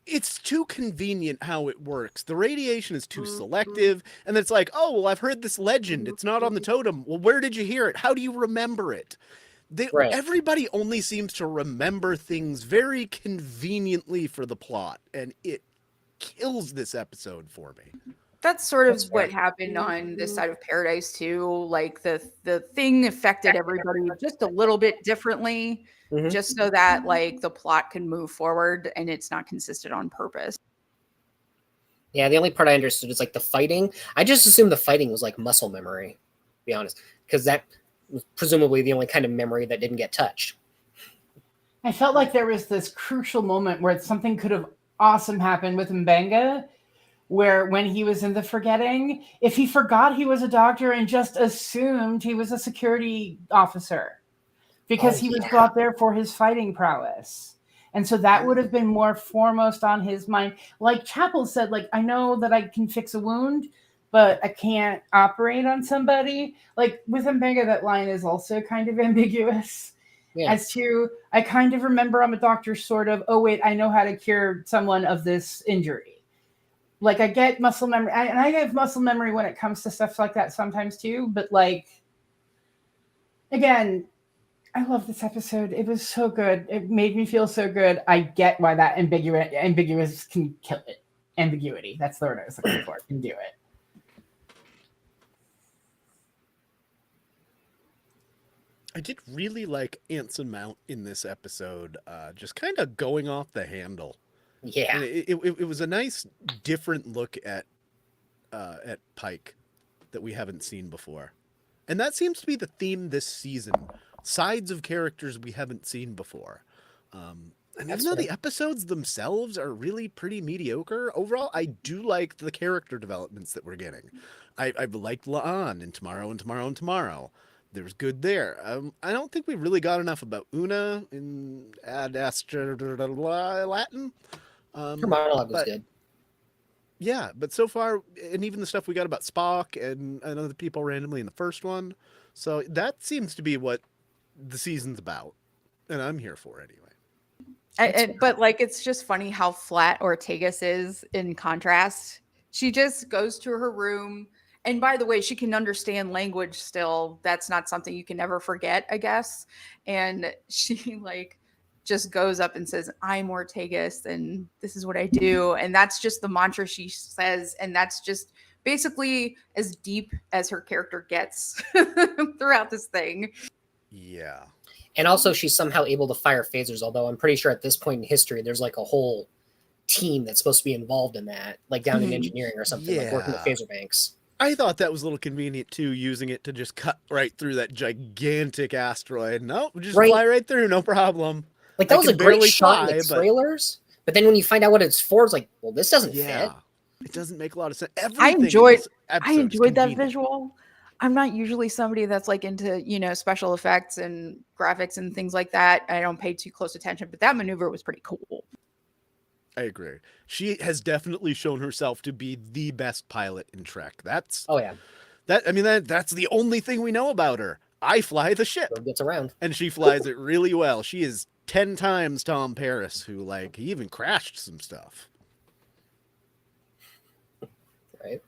S2: it's too convenient how it works. The radiation is too selective, and it's like, oh, well, I've heard this legend. It's not on the totem. Well, where did you hear it? How do you remember it?
S3: Right.
S2: Everybody only seems to remember things very conveniently for the plot, and it kills this episode for me.
S4: That's sort of
S3: That's
S4: what
S3: fair.
S4: happened on this side of Paradise too. Like the thing affected everybody just a little bit differently,
S3: Mhm.
S4: just so that like the plot can move forward and it's not consistent on purpose.
S3: Yeah, the only part I understood is like the fighting. I just assumed the fighting was like muscle memory, to be honest, because that was presumably the only kind of memory that didn't get touched.
S5: I felt like there was this crucial moment where something could have awesome happened with Mbenga, where when he was in the forgetting, if he forgot he was a doctor and just assumed he was a security officer because he was brought there for his fighting prowess. And so that would have been more foremost on his mind. Like Chapel said, like, I know that I can fix a wound, but I can't operate on somebody. Like with Mbenga, that line is also kind of ambiguous.
S3: Yeah.
S5: As to, I kind of remember I'm a doctor, sort of, oh, wait, I know how to cure someone of this injury. Like, I get muscle memory, and I have muscle memory when it comes to stuff like that sometimes too, but like, again, I love this episode. It was so good. It made me feel so good. I get why that ambiguous can kill it. Ambiguity. That's the word I was looking for. Can do it.
S2: I did really like Anson Mount in this episode, just kind of going off the handle.
S3: Yeah.
S2: And it was a nice, different look at Pike that we haven't seen before. And that seems to be the theme this season. Sides of characters we haven't seen before. And even though the episodes themselves are really pretty mediocre, overall, I do like the character developments that we're getting. I've liked La'an and Tomorrow. There's good there. I don't think we really got enough about Una in Ad Astra Latin.
S3: Her monologue was good.
S2: Yeah, but so far, and even the stuff we got about Spock and other people randomly in the first one. So that seems to be what the season's about. And I'm here for it anyway.
S4: But like, it's just funny how flat Ortegas is in contrast. She just goes to her room. And by the way, she can understand language still. That's not something you can ever forget, I guess. And she like just goes up and says, I'm Ortegas and this is what I do. And that's just the mantra she says. And that's just basically as deep as her character gets throughout this thing.
S2: Yeah.
S3: And also she's somehow able to fire phasers, although I'm pretty sure at this point in history, there's like a whole team that's supposed to be involved in that, like down in engineering or something, like working with phaser banks.
S2: I thought that was a little convenient too, using it to just cut right through that gigantic asteroid. No, just fly right through, no problem.
S3: Like that was a great shot in the trailers, but then when you find out what it's for, it's like, well, this doesn't fit.
S2: It doesn't make a lot of sense.
S4: I enjoyed that visual. I'm not usually somebody that's like into, special effects and graphics and things like that. I don't pay too close attention, but that maneuver was pretty cool.
S2: I agree. She has definitely shown herself to be the best pilot in Trek. That's that's the only thing we know about her. I fly the ship.
S3: It gets around.
S2: And she flies it really well. She is 10 times Tom Paris, who he even crashed some stuff.
S3: Right.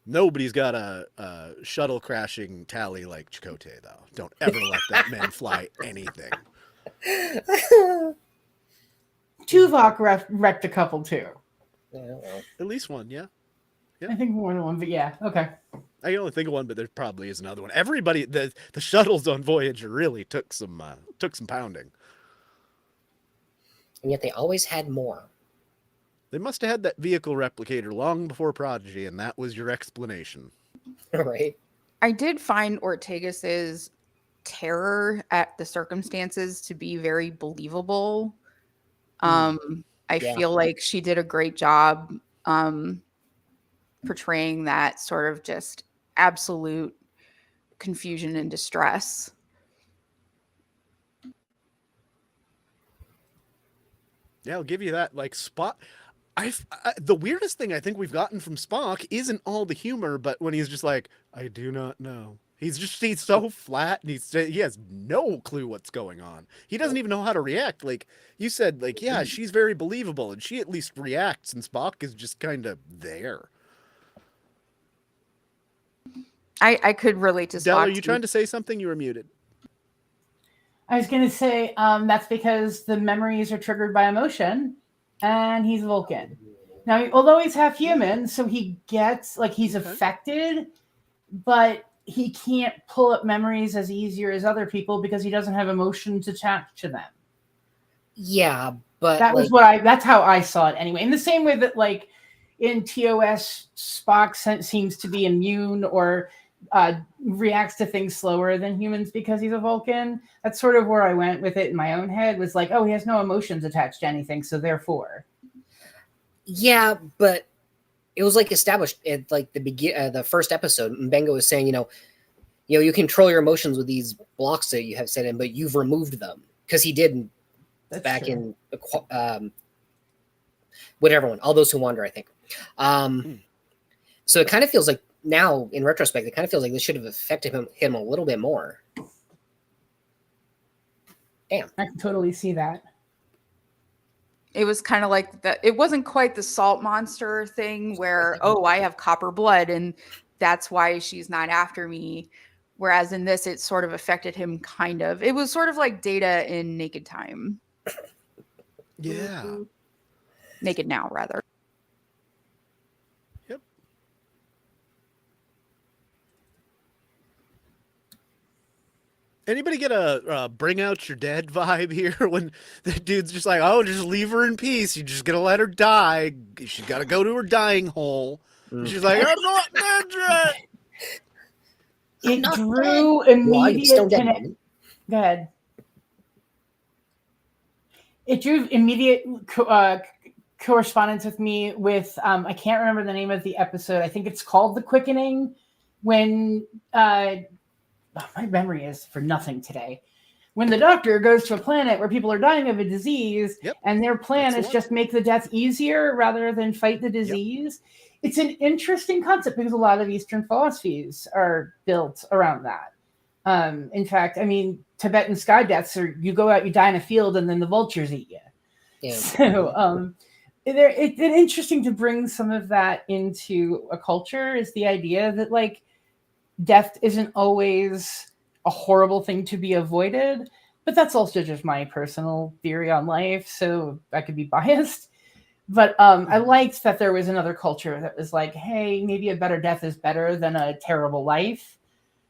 S2: Nobody's got a shuttle crashing tally like Chakotay, though. Don't ever let that man fly anything.
S5: Tuvok wrecked a couple too.
S3: Yeah, well.
S2: At least one, yeah.
S5: I think more than one, but yeah, okay.
S2: I can only think of one, but there probably is another one. Everybody, the shuttles on Voyager really took some pounding.
S3: And yet they always had more.
S2: They must have had that vehicle replicator long before Prodigy, and that was your explanation.
S3: Right.
S4: I did find Ortegas's terror at the circumstances to be very believable. I feel like she did a great job portraying that sort of just absolute confusion and distress.
S2: Yeah, I'll give you that. Like Spock, the weirdest thing I think we've gotten from Spock isn't all the humor, but when he's just like, I do not know. He's so flat, and he has no clue what's going on. He doesn't even know how to react. Like you said, like, yeah, she's very believable, and she at least reacts, and Spock is just kind of there.
S4: I could relate to
S2: Dell,
S4: Spock.
S2: are you trying to say something? You were muted.
S5: I was going to say that's because the memories are triggered by emotion, and he's Vulcan. Now, although he's half human, so he gets, like, he's affected, but he can't pull up memories as easier as other people because he doesn't have emotions attached to them.
S3: Yeah, but
S5: That was that's how I saw it anyway. In the same way that, like, in TOS, Spock seems to be immune or reacts to things slower than humans because he's a Vulcan. That's sort of where I went with it in my own head, was like, oh, he has no emotions attached to anything, so therefore.
S3: Yeah, but it was like established at like the first episode. Mbenga was saying, you control your emotions with these blocks that you have set in, but you've removed them, because he did back in whatever one, All Those Who Wander, I think. So it kind of feels like now, in retrospect, it kind of feels like this should have affected him a little bit more. Damn,
S5: I can totally see that.
S4: It was kind of like that. It wasn't quite the salt monster thing where, oh, I have copper blood and that's why she's not after me. Whereas in this, it sort of affected him kind of. It was sort of like Data in Naked Time.
S2: Yeah.
S4: Naked Now, rather.
S2: Yep. Anybody get a bring out your dead vibe here when the dude's just like, oh, just leave her in peace. You're just going to let her die. She's got to go to her dying hole. She's like, I'm not dead yet.
S5: It drew immediate Go ahead. It drew immediate correspondence with me with, I can't remember the name of the episode. I think it's called The Quickening, when my memory is for nothing today. When the doctor goes to a planet where people are dying of a disease, and their plan is just make the death easier rather than fight the disease. It's an interesting concept because a lot of Eastern philosophies are built around that. In fact, I mean, Tibetan sky deaths are you go out, you die in a field, and then the vultures eat you. Yeah. So it's interesting to bring some of that into a culture, is the idea that, like, death isn't always a horrible thing to be avoided, but that's also just my personal theory on life, so I could be biased. But I liked that there was another culture that was like, hey, maybe a better death is better than a terrible life.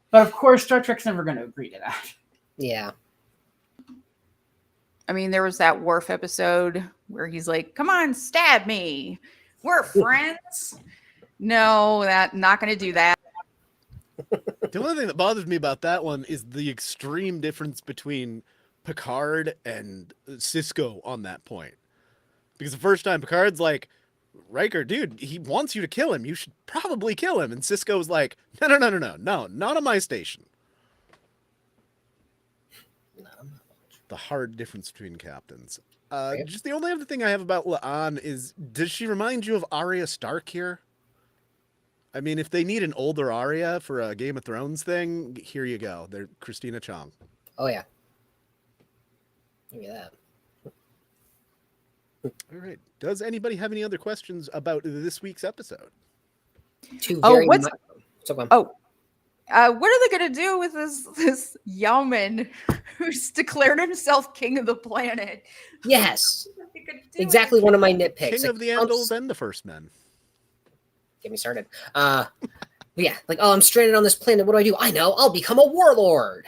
S5: But of course, Star Trek's never going to agree to that.
S3: Yeah.
S4: I mean, there was that Worf episode where he's like, come on, stab me. We're friends. No, not going to do that.
S2: The only thing that bothers me about that one is the extreme difference between Picard and Sisko on that point. Because the first time Picard's like, Riker, dude, he wants you to kill him. You should probably kill him. And Sisko's like, no, not on my station. The hard difference between captains. Just the only other thing I have about La'an is, does she remind you of Arya Stark here? I mean, if they need an older Arya for a Game of Thrones thing, here you go. They're Christina Chong.
S3: Oh, yeah. Look at that.
S2: All right. Does anybody have any other questions about this week's episode?
S4: What are they going to do with this Yeoman who's declared himself king of the planet?
S3: Yes. Exactly one of my nitpicks.
S2: King of the Andals and the First Men.
S3: Get me started. Yeah, like, oh, I'm stranded on this planet. What do? I know. I'll become a warlord.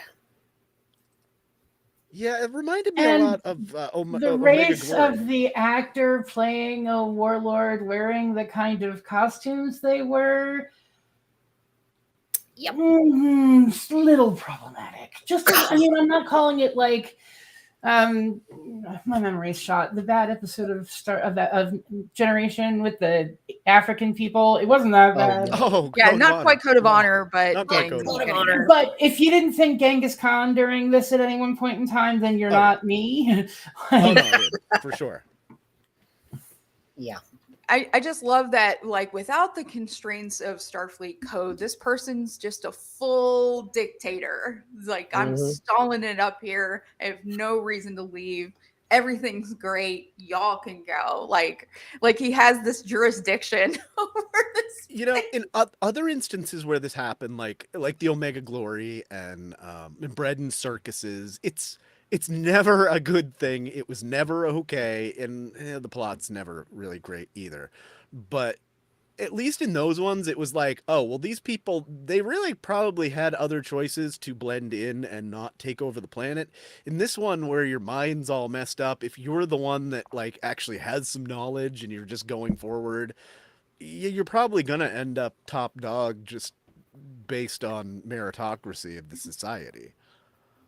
S2: Yeah, it reminded me a lot of
S5: the race of the actor playing a warlord wearing the kind of costumes they were.
S3: Yep.
S5: It's a little problematic. I mean, I'm not calling it like my memory's shot. The bad episode of Generation with the African people. It wasn't that bad.
S4: Not quite Code of Honor, but
S3: Code of Honor.
S5: But if you didn't think Genghis Khan during this at any one point in time, then you're not me.
S2: No, for sure.
S3: Yeah.
S4: I just love that, like, without the constraints of Starfleet code, this person's just a full dictator. Like, I'm
S3: Mhm.
S4: stalling it up here. I have no reason to leave. Everything's great. Y'all can go. Like he has this jurisdiction over this.
S2: You know, in other instances where this happened, like the Omega Glory and Bread and Circuses, it's never a good thing. It was never okay, and the plot's never really great either. But at least in those ones, it was like, oh, well, these people, they really probably had other choices to blend in and not take over the planet. In this one, where your mind's all messed up, if you're the one that, like, actually has some knowledge and you're just going forward, you're probably going to end up top dog just based on meritocracy of the society.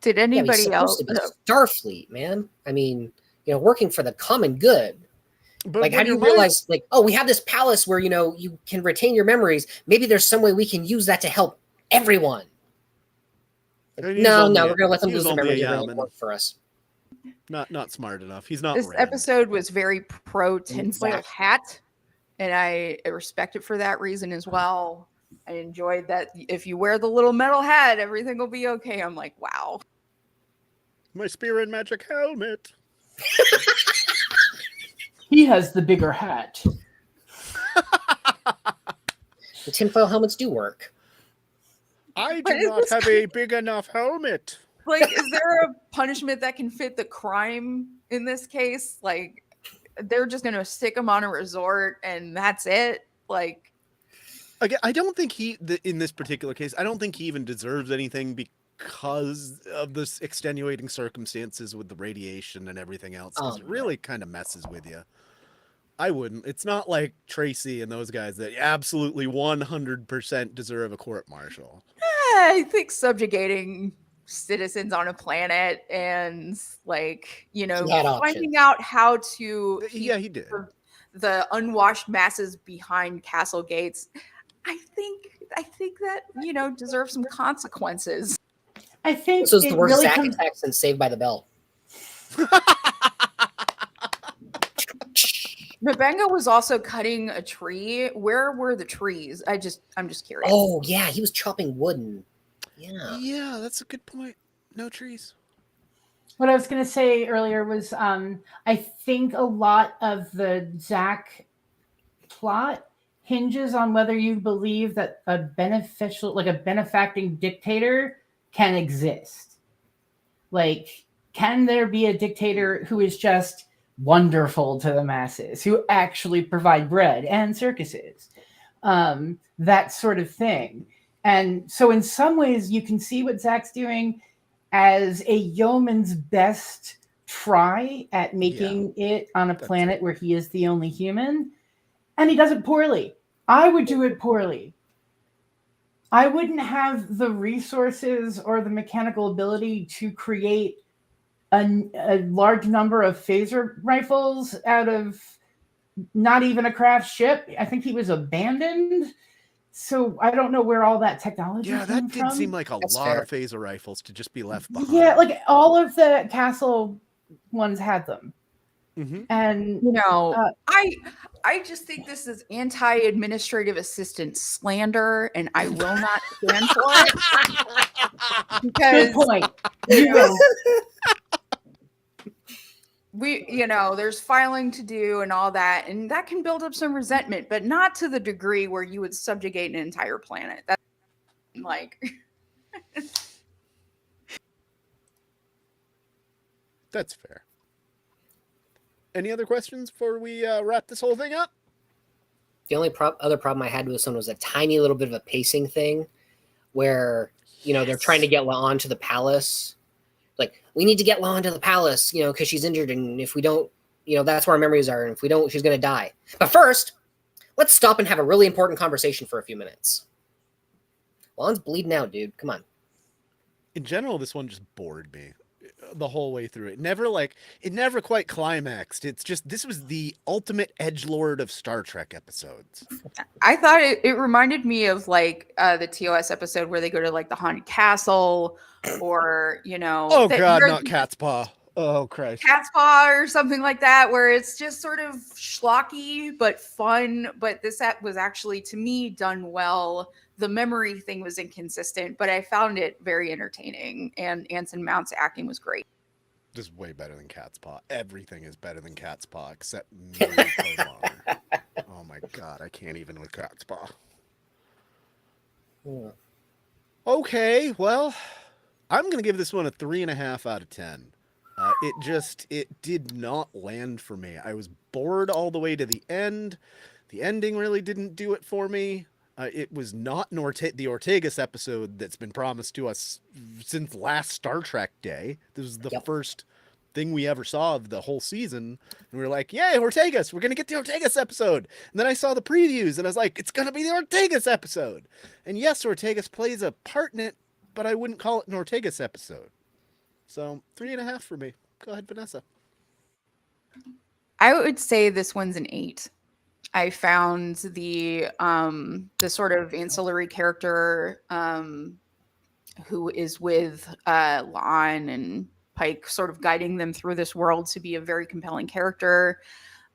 S4: Did
S3: Yeah, but he's
S4: anybody else?
S3: supposed to be Starfleet, man. I mean, working for the common good.
S2: But
S3: Like, how
S2: when
S3: do you
S2: your mind-
S3: realize, like, oh, we have this palace where, you can retain your memories. Maybe there's some way we can use that to help everyone.
S2: And
S3: Like,
S2: he's
S3: no,
S2: only
S3: we're going to let them
S2: he was
S3: lose their
S2: only a
S3: memories. They're going to
S2: yaman.
S3: work for us.
S2: Not smart enough. He's not
S4: This
S2: Rand.
S4: episode was very pro tinfoil
S3: Exactly.
S4: hat, and I respect it for that reason as well. I enjoyed that. If you wear the little metal hat, everything will be okay. I'm like, wow.
S2: My spear and magic helmet.
S5: He has the bigger hat.
S3: The tinfoil helmets do work.
S2: I
S4: What
S2: do
S4: is
S2: not
S4: this?
S2: have a big enough helmet.
S4: Like, is there a punishment that can fit the crime in this case? Like, they're just gonna stick him on a resort and that's it. Like,
S2: Again, I don't think in this particular case, I don't think he even deserves anything because of the extenuating circumstances with the radiation and everything else. 'Cause it really kind of messes with you. I wouldn't. It's not like Tracy and those guys that absolutely 100% deserve a court-martial.
S4: I think subjugating citizens on a planet and, like,
S3: He had
S4: finding
S3: options.
S4: out how to keep
S2: Yeah, he did.
S4: the unwashed masses behind castle gates. I think that deserves some consequences.
S5: I think
S3: This was the
S5: it
S3: worst
S5: really
S3: Zack
S5: comes.
S3: attack since Saved by the Bell.
S4: Mabenga was also cutting a tree. Where were the trees? I'm just curious.
S3: Oh, yeah, he was chopping wood. Yeah.
S2: Yeah, that's a good point. No trees.
S5: What I was going to say earlier was I think a lot of the Zack plot hinges on whether you believe that a benefacting dictator can exist. Like, can there be a dictator who is just wonderful to the masses, who actually provide bread and circuses? That sort of thing. And so in some ways you can see what Zack's doing as a yeoman's best try at making it on a planet where he is the only human. And he does it poorly. I would do it poorly. I wouldn't have the resources or the mechanical ability to create a large number of phaser rifles out of not even a craft ship. I think he was abandoned. So I don't know where all that technology
S2: Yeah,
S5: came
S2: that did
S5: from.
S2: seem like a
S3: That's
S2: lot
S3: fair.
S2: of phaser rifles to just be left behind.
S5: Yeah, like all of the castle ones had them.
S2: Mm-hmm.
S5: And
S4: I just think this is anti-administrative assistant slander, and I will not stand for it.
S5: good
S4: Because
S5: point. You know,
S4: there's filing to do and all that, and that can build up some resentment, but not to the degree where you would subjugate an entire planet. That's like
S2: That's fair. Any other questions before we wrap this whole thing up?
S3: The only other problem I had with this one was a tiny little bit of a pacing thing where, they're trying to get La'an to the palace. Like, we need to get La'an to the palace, because she's injured. And if we don't, that's where our memories are. And if we don't, she's going to die. But first, let's stop and have a really important conversation for a few minutes. La'an's bleeding out, dude. Come on.
S2: In general, this one just bored me the whole way through. It never quite climaxed. It's just, this was the ultimate edgelord of Star Trek episodes.
S4: I thought it reminded me of like the TOS episode where they go to like the haunted castle, or
S2: Oh God, not Cat's Paw. Oh Christ.
S4: Cat's Paw or something like that, where it's just sort of schlocky but fun. But this was actually, to me, done well. The memory thing was inconsistent, but I found it very entertaining. And Anson Mount's acting was great.
S2: This is way better than Cat's Paw. Everything is better than Cat's Paw except Mary Code Honor. Oh my god, I can't even with Cat's Paw.
S3: Yeah.
S2: Okay, well, I'm going to give this one a 3.5 out of 10. It did not land for me. I was bored all the way to the end. The ending really didn't do it for me. It was not the Ortegas episode that's been promised to us since last Star Trek Day. This was the first thing we ever saw of the whole season. And we were like, yay, Ortegas, we're going to get the Ortegas episode. And then I saw the previews and I was like, it's going to be the Ortegas episode. And yes, Ortegas plays a part in it, but I wouldn't call it an Ortegas episode. So 3.5 for me. Go ahead, Vanessa.
S4: I would say this one's an 8. I found the sort of ancillary character who is with Lon and Pike, sort of guiding them through this world, to be a very compelling character.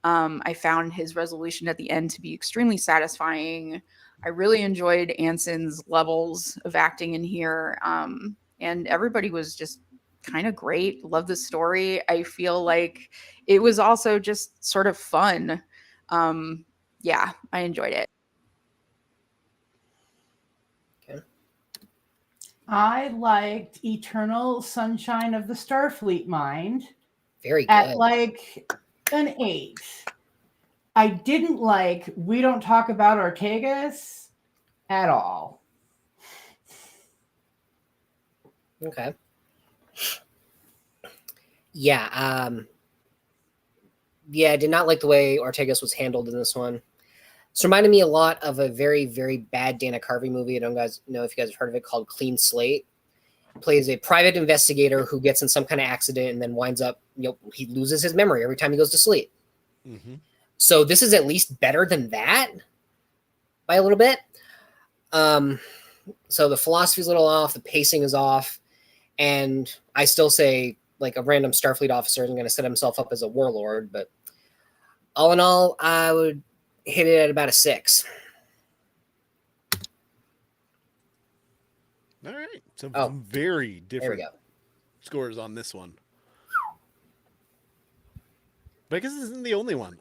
S4: I found his resolution at the end to be extremely satisfying. I really enjoyed Anson's levels of acting in here, and everybody was just kind of great. Love the story. I feel like it was also just sort of fun. Yeah, I enjoyed it.
S3: Okay.
S5: I liked Eternal Sunshine of the Starfleet Mind
S3: Very good.
S5: at like an 8. I didn't like We Don't Talk About Ortegas at all.
S3: Okay. Yeah, I did not like the way Ortegas was handled in this one. This reminded me a lot of a very, very bad Dana Carvey movie. I don't know if you guys have heard of it, called Clean Slate. Plays a private investigator who gets in some kind of accident and then winds up, he loses his memory every time he goes to sleep.
S2: Mm-hmm.
S3: So this is at least better than that by a little bit. So the philosophy's a little off, the pacing is off, and I still say, like, a random Starfleet officer isn't going to set himself up as a warlord, but all in all, I would hit it at about a 6.
S2: All right. So
S3: Oh,
S2: very
S3: There we
S2: different
S3: go.
S2: scores on this one. But I guess this isn't the only one.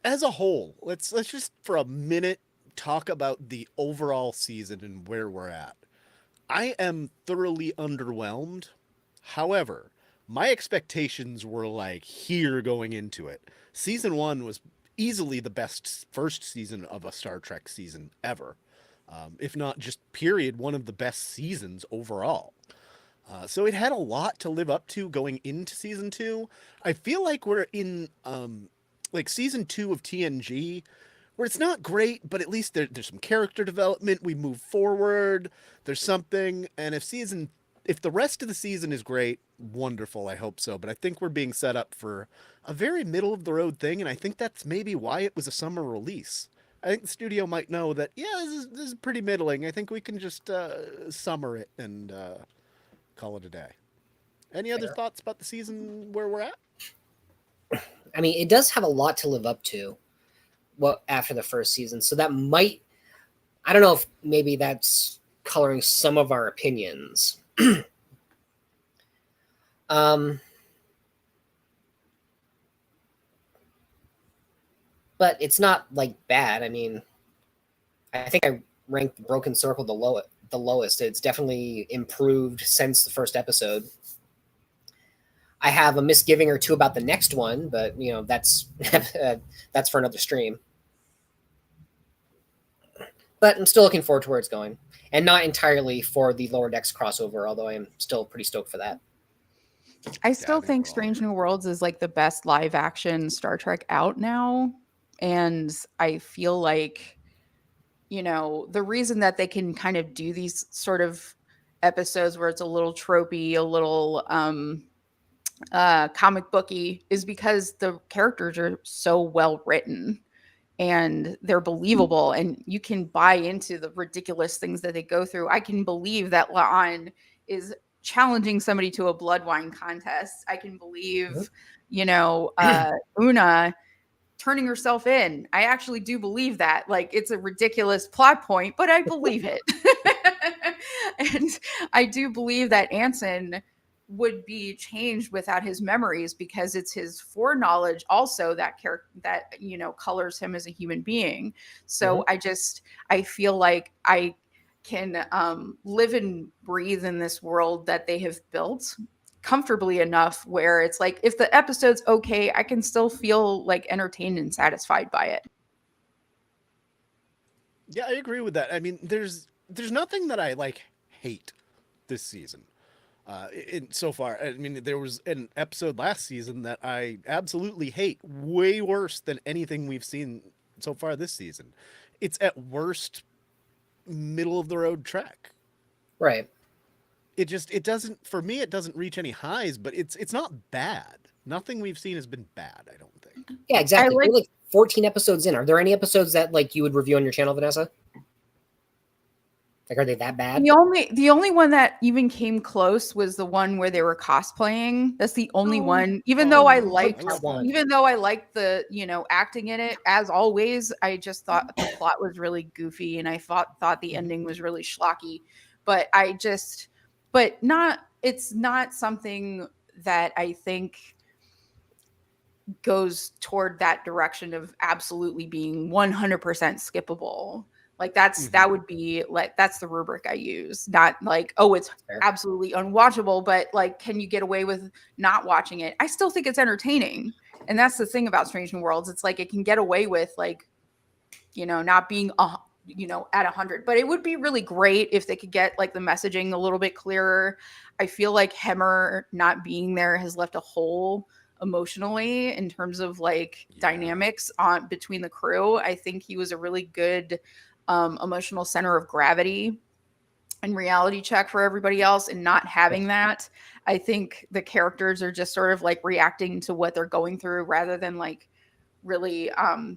S2: As a whole, let's just for a minute talk about the overall season and where we're at. I am thoroughly underwhelmed. However, my expectations were like here going into it. Season 1 was easily the best first season of a Star Trek season ever. If not just period, one of the best seasons overall. So it had a lot to live up to going into season 2. I feel like we're in like season 2 of TNG, where it's not great, but at least there's some character development. We move forward. There's something. And if the rest of the season is great, wonderful. I hope so. But I think we're being set up for a very middle of the road thing. And I think that's maybe why it was a summer release. I think the studio might know that, yeah, this is pretty middling. I think we can just summer it and call it a day. Any other thoughts about the season where we're at?
S3: I mean, it does have a lot to live up to after the first season. So that might, I don't know if maybe that's coloring some of our opinions. But it's not like bad. I mean, I think I ranked Broken Circle the lowest. It's definitely improved since the first episode. I have a misgiving or two about the next one, but that's that's for another stream. But I'm still looking forward to where it's going, and not entirely for the Lower Decks crossover, although I am still pretty stoked for that.
S4: I still think Strange New Worlds is like the best live action Star Trek out now. And I feel like, the reason that they can kind of do these sort of episodes where it's a little tropey, a little comic booky, is because the characters are so well written and they're believable, and you can buy into the ridiculous things that they go through. I can believe that La'an is challenging somebody to a blood wine contest. I can believe, Una turning herself in. I actually do believe that. Like, it's a ridiculous plot point, but I believe it. And I do believe that Anson would be changed without his memories, because it's his foreknowledge also that colors him as a human being. So I feel like I can live and breathe in this world that they have built comfortably enough where it's like, if the episode's okay, I can still feel like entertained and satisfied by it.
S2: Yeah, I agree with that. I mean, there's nothing that I like hate this season. So far, I mean, there was an episode last season that I absolutely hate, way worse than anything we've seen so far this season. It's at worst middle of the road track.
S3: Right.
S2: It doesn't, for me, it doesn't reach any highs, but it's not bad. Nothing we've seen has been bad, I don't think.
S3: Yeah, exactly. We're like 14 episodes in. Are there any episodes that like you would review on your channel, Vanessa? Like, are they that bad?
S4: The only one that even came close was the one where they were cosplaying. That's the only one. Even though I liked the, acting in it, as always, I just thought the plot was really goofy, and I thought the ending was really schlocky. But it's not something that I think goes toward that direction of absolutely being 100% skippable. Like that would be like, that's the rubric I use. Not like, oh, it's absolutely unwatchable, but like, can you get away with not watching it? I still think it's entertaining. And that's the thing about Strange New Worlds. It's like, it can get away with like, not being, at 100, but it would be really great if they could get like the messaging a little bit clearer. I feel like Hemmer not being there has left a hole emotionally in terms of like dynamics between the crew. I think he was a really good emotional center of gravity and reality check for everybody else, and not having that, I think the characters are just sort of like reacting to what they're going through rather than like really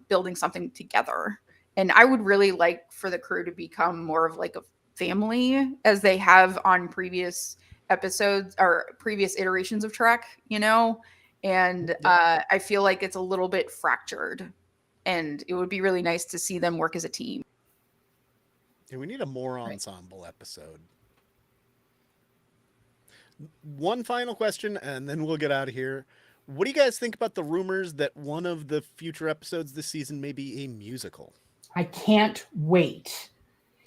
S4: building something together. And I would really like for the crew to become more of like a family, as they have on previous episodes or previous iterations of Trek, and I feel like it's a little bit fractured, and it would be really nice to see them work as a team.
S2: Yeah, we need a more ensemble episode. One final question, and then we'll get out of here. What do you guys think about the rumors that one of the future episodes this season may be a musical?
S5: I can't wait.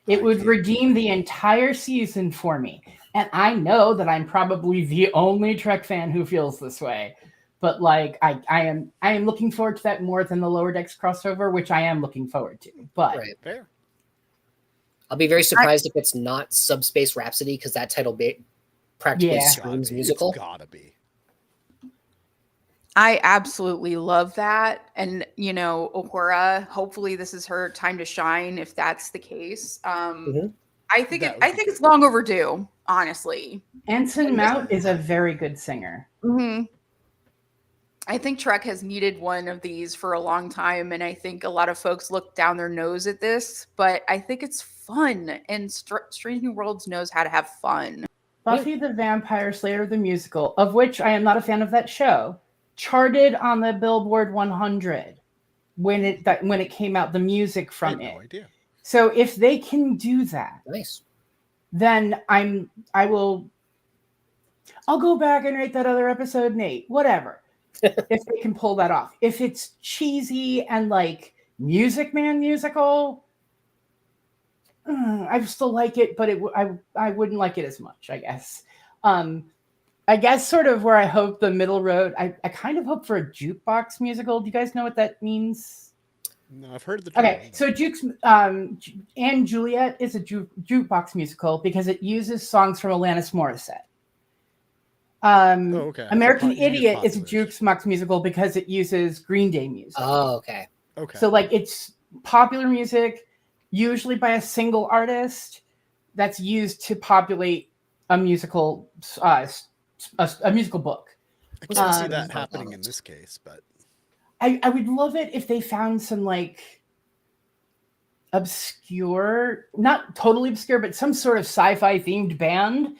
S5: It would redeem the entire season for me. And I know that I'm probably the only Trek fan who feels this way. But like I am looking forward to that more than the Lower Decks crossover, which I am looking forward to. But
S2: fair.
S3: I'll be very surprised if it's not Subspace Rhapsody, because that title practically screams musical.
S2: It's gotta be.
S4: I absolutely love that. And, Uhura, hopefully this is her time to shine if that's the case. I think it's long overdue, honestly.
S5: Anson Mount is a very good singer.
S4: Mm-hmm. I think Trek has needed one of these for a long time, and I think a lot of folks look down their nose at this, but I think it's fun, and Strange New Worlds knows how to have fun.
S5: Buffy the Vampire Slayer the musical, of which I am not a fan of that show, charted on the Billboard 100 when it came out, the music from it.
S2: No idea.
S5: So if they can do that, then I'll go back and rate that other episode an 8, whatever. If they can pull that off. If it's cheesy and like Music Man musical, I still like it, but I wouldn't like it as much, I guess. I guess sort of where I hope the middle road, I kind of hope for a jukebox musical. Do you guys know what that means?
S2: No, I've heard the term.
S5: Okay, so Anne Juliet is a jukebox musical because it uses songs from Alanis Morissette. American Idiot is a jukebox musical because it uses Green Day music.
S3: Oh, okay.
S5: So like it's popular music, usually by a single artist, that's used to populate a musical a musical book.
S2: I can't see that happening in this case, but
S5: I would love it if they found some like obscure, not totally obscure, but some sort of sci-fi themed band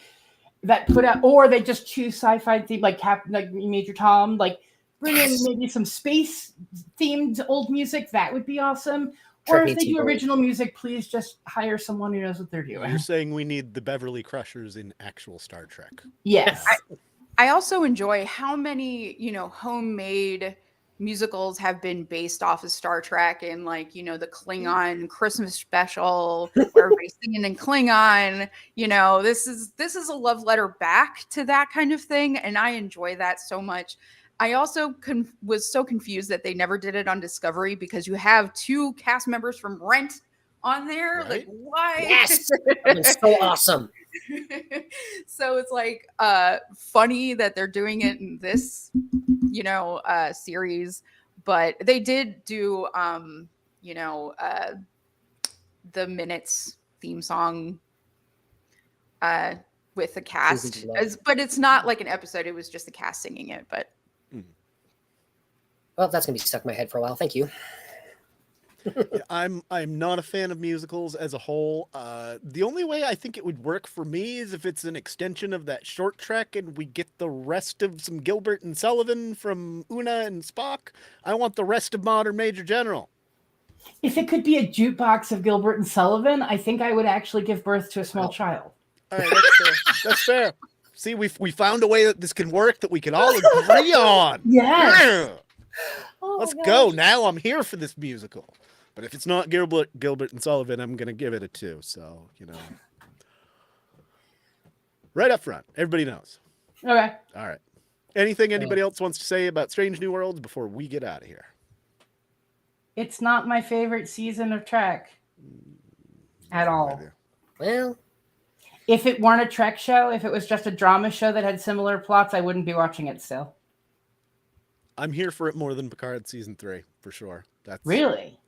S5: that put out, or they just choose sci-fi theme like like Major Tom, like bring in maybe some space themed old music. That would be awesome. Or if they do original music, please just hire someone who knows what they're doing.
S2: You're saying we need the Beverly Crushers in actual Star Trek.
S5: Yes.
S4: I also enjoy how many, homemade musicals have been based off of Star Trek, and like, the Klingon Christmas special where everybody's singing in Klingon. This is a love letter back to that kind of thing, and I enjoy that so much. I also was so confused that they never did it on Discovery, because you have 2 cast members from Rent on there.
S2: Right?
S4: Like, why?
S3: Yes, it's so awesome.
S4: So it's like funny that they're doing it in this, series, but they did do, the Minutes theme song with the cast, but it's not like an episode. It was just the cast singing it. But
S3: well, that's gonna be stuck in my head for a while. Thank you.
S2: I'm not a fan of musicals as a whole. The only way I think it would work for me is if it's an extension of that short trek and we get the rest of some Gilbert and Sullivan from Una and Spock. I want the rest of Modern Major General.
S5: If it could be a jukebox of Gilbert and Sullivan, I think I would actually give birth to a small child.
S2: All right, that's fair. That's fair. See, we found a way that this can work that we can all agree on.
S5: Yes.
S3: Oh,
S2: Let's go. Now I'm here for this musical. But if it's not Gilbert and Sullivan, I'm going to give it a 2. So, right up front. Everybody knows.
S5: Okay.
S2: All right. Anything anybody else wants to say about Strange New Worlds before we get out of here?
S5: It's not my favorite season of Trek at all.
S3: Well,
S5: if it weren't a Trek show, if it was just a drama show that had similar plots, I wouldn't be watching it still.
S2: I'm here for it more than Picard season 3, for sure. That's
S5: really.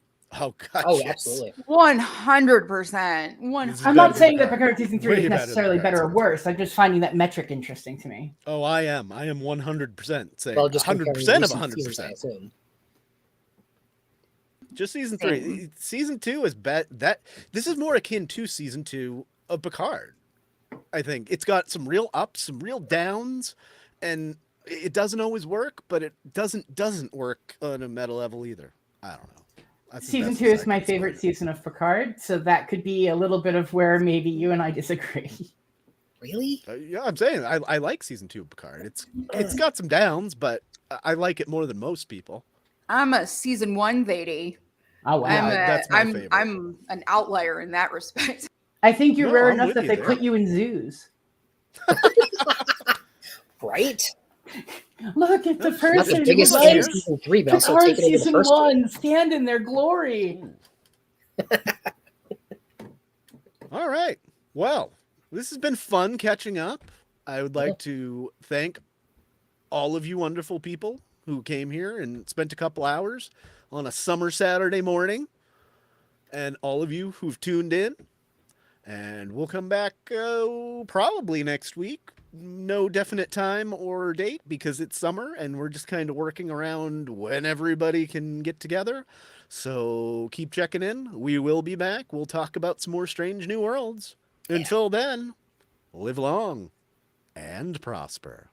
S2: Oh god.
S3: oh,
S2: yes.
S3: absolutely.
S4: 100%.
S5: I'm not saying that Picard season 3 is necessarily better or
S2: Picard
S5: worse. I'm just finding that metric interesting to me.
S2: Oh, I am 100% saying
S3: Well, just
S2: 100% of
S3: comparing recent seasons, I
S2: 100%.
S3: assume.
S2: Just season 3. Season 2 is this is more akin to season 2 of Picard. I think it's got some real ups, some real downs, and it doesn't always work, but it doesn't work on a meta level either. I don't know.
S5: Season 2 is my favorite season of Picard, so that could be a little bit of where maybe you and I disagree.
S3: Really?
S2: Yeah, I'm saying I like season 2 of Picard. It's got some downs, but I like it more than most people.
S4: I'm a season 1 lady.
S5: Oh wow,
S2: that's my favorite.
S4: I'm an outlier in that respect.
S5: I think you're rare enough
S2: with
S5: that
S2: you
S5: they
S2: there.
S5: put you in zoos.
S3: Right?
S5: Look at the
S3: Not
S5: person
S3: the biggest
S5: who
S3: fan of
S5: loves
S3: season 3, but I'll still
S5: Picard
S3: take it over the
S5: season
S3: first
S5: 1 stand in their glory.
S2: All right. Well, this has been fun catching up. I would like to thank all of you wonderful people who came here and spent a couple hours on a summer Saturday morning, and all of you who've tuned in. And we'll come back probably next week. No definite time or date because it's summer and we're just kind of working around when everybody can get together. So keep checking in. We will be back. We'll talk about some more Strange New Worlds. Until then, live long and prosper.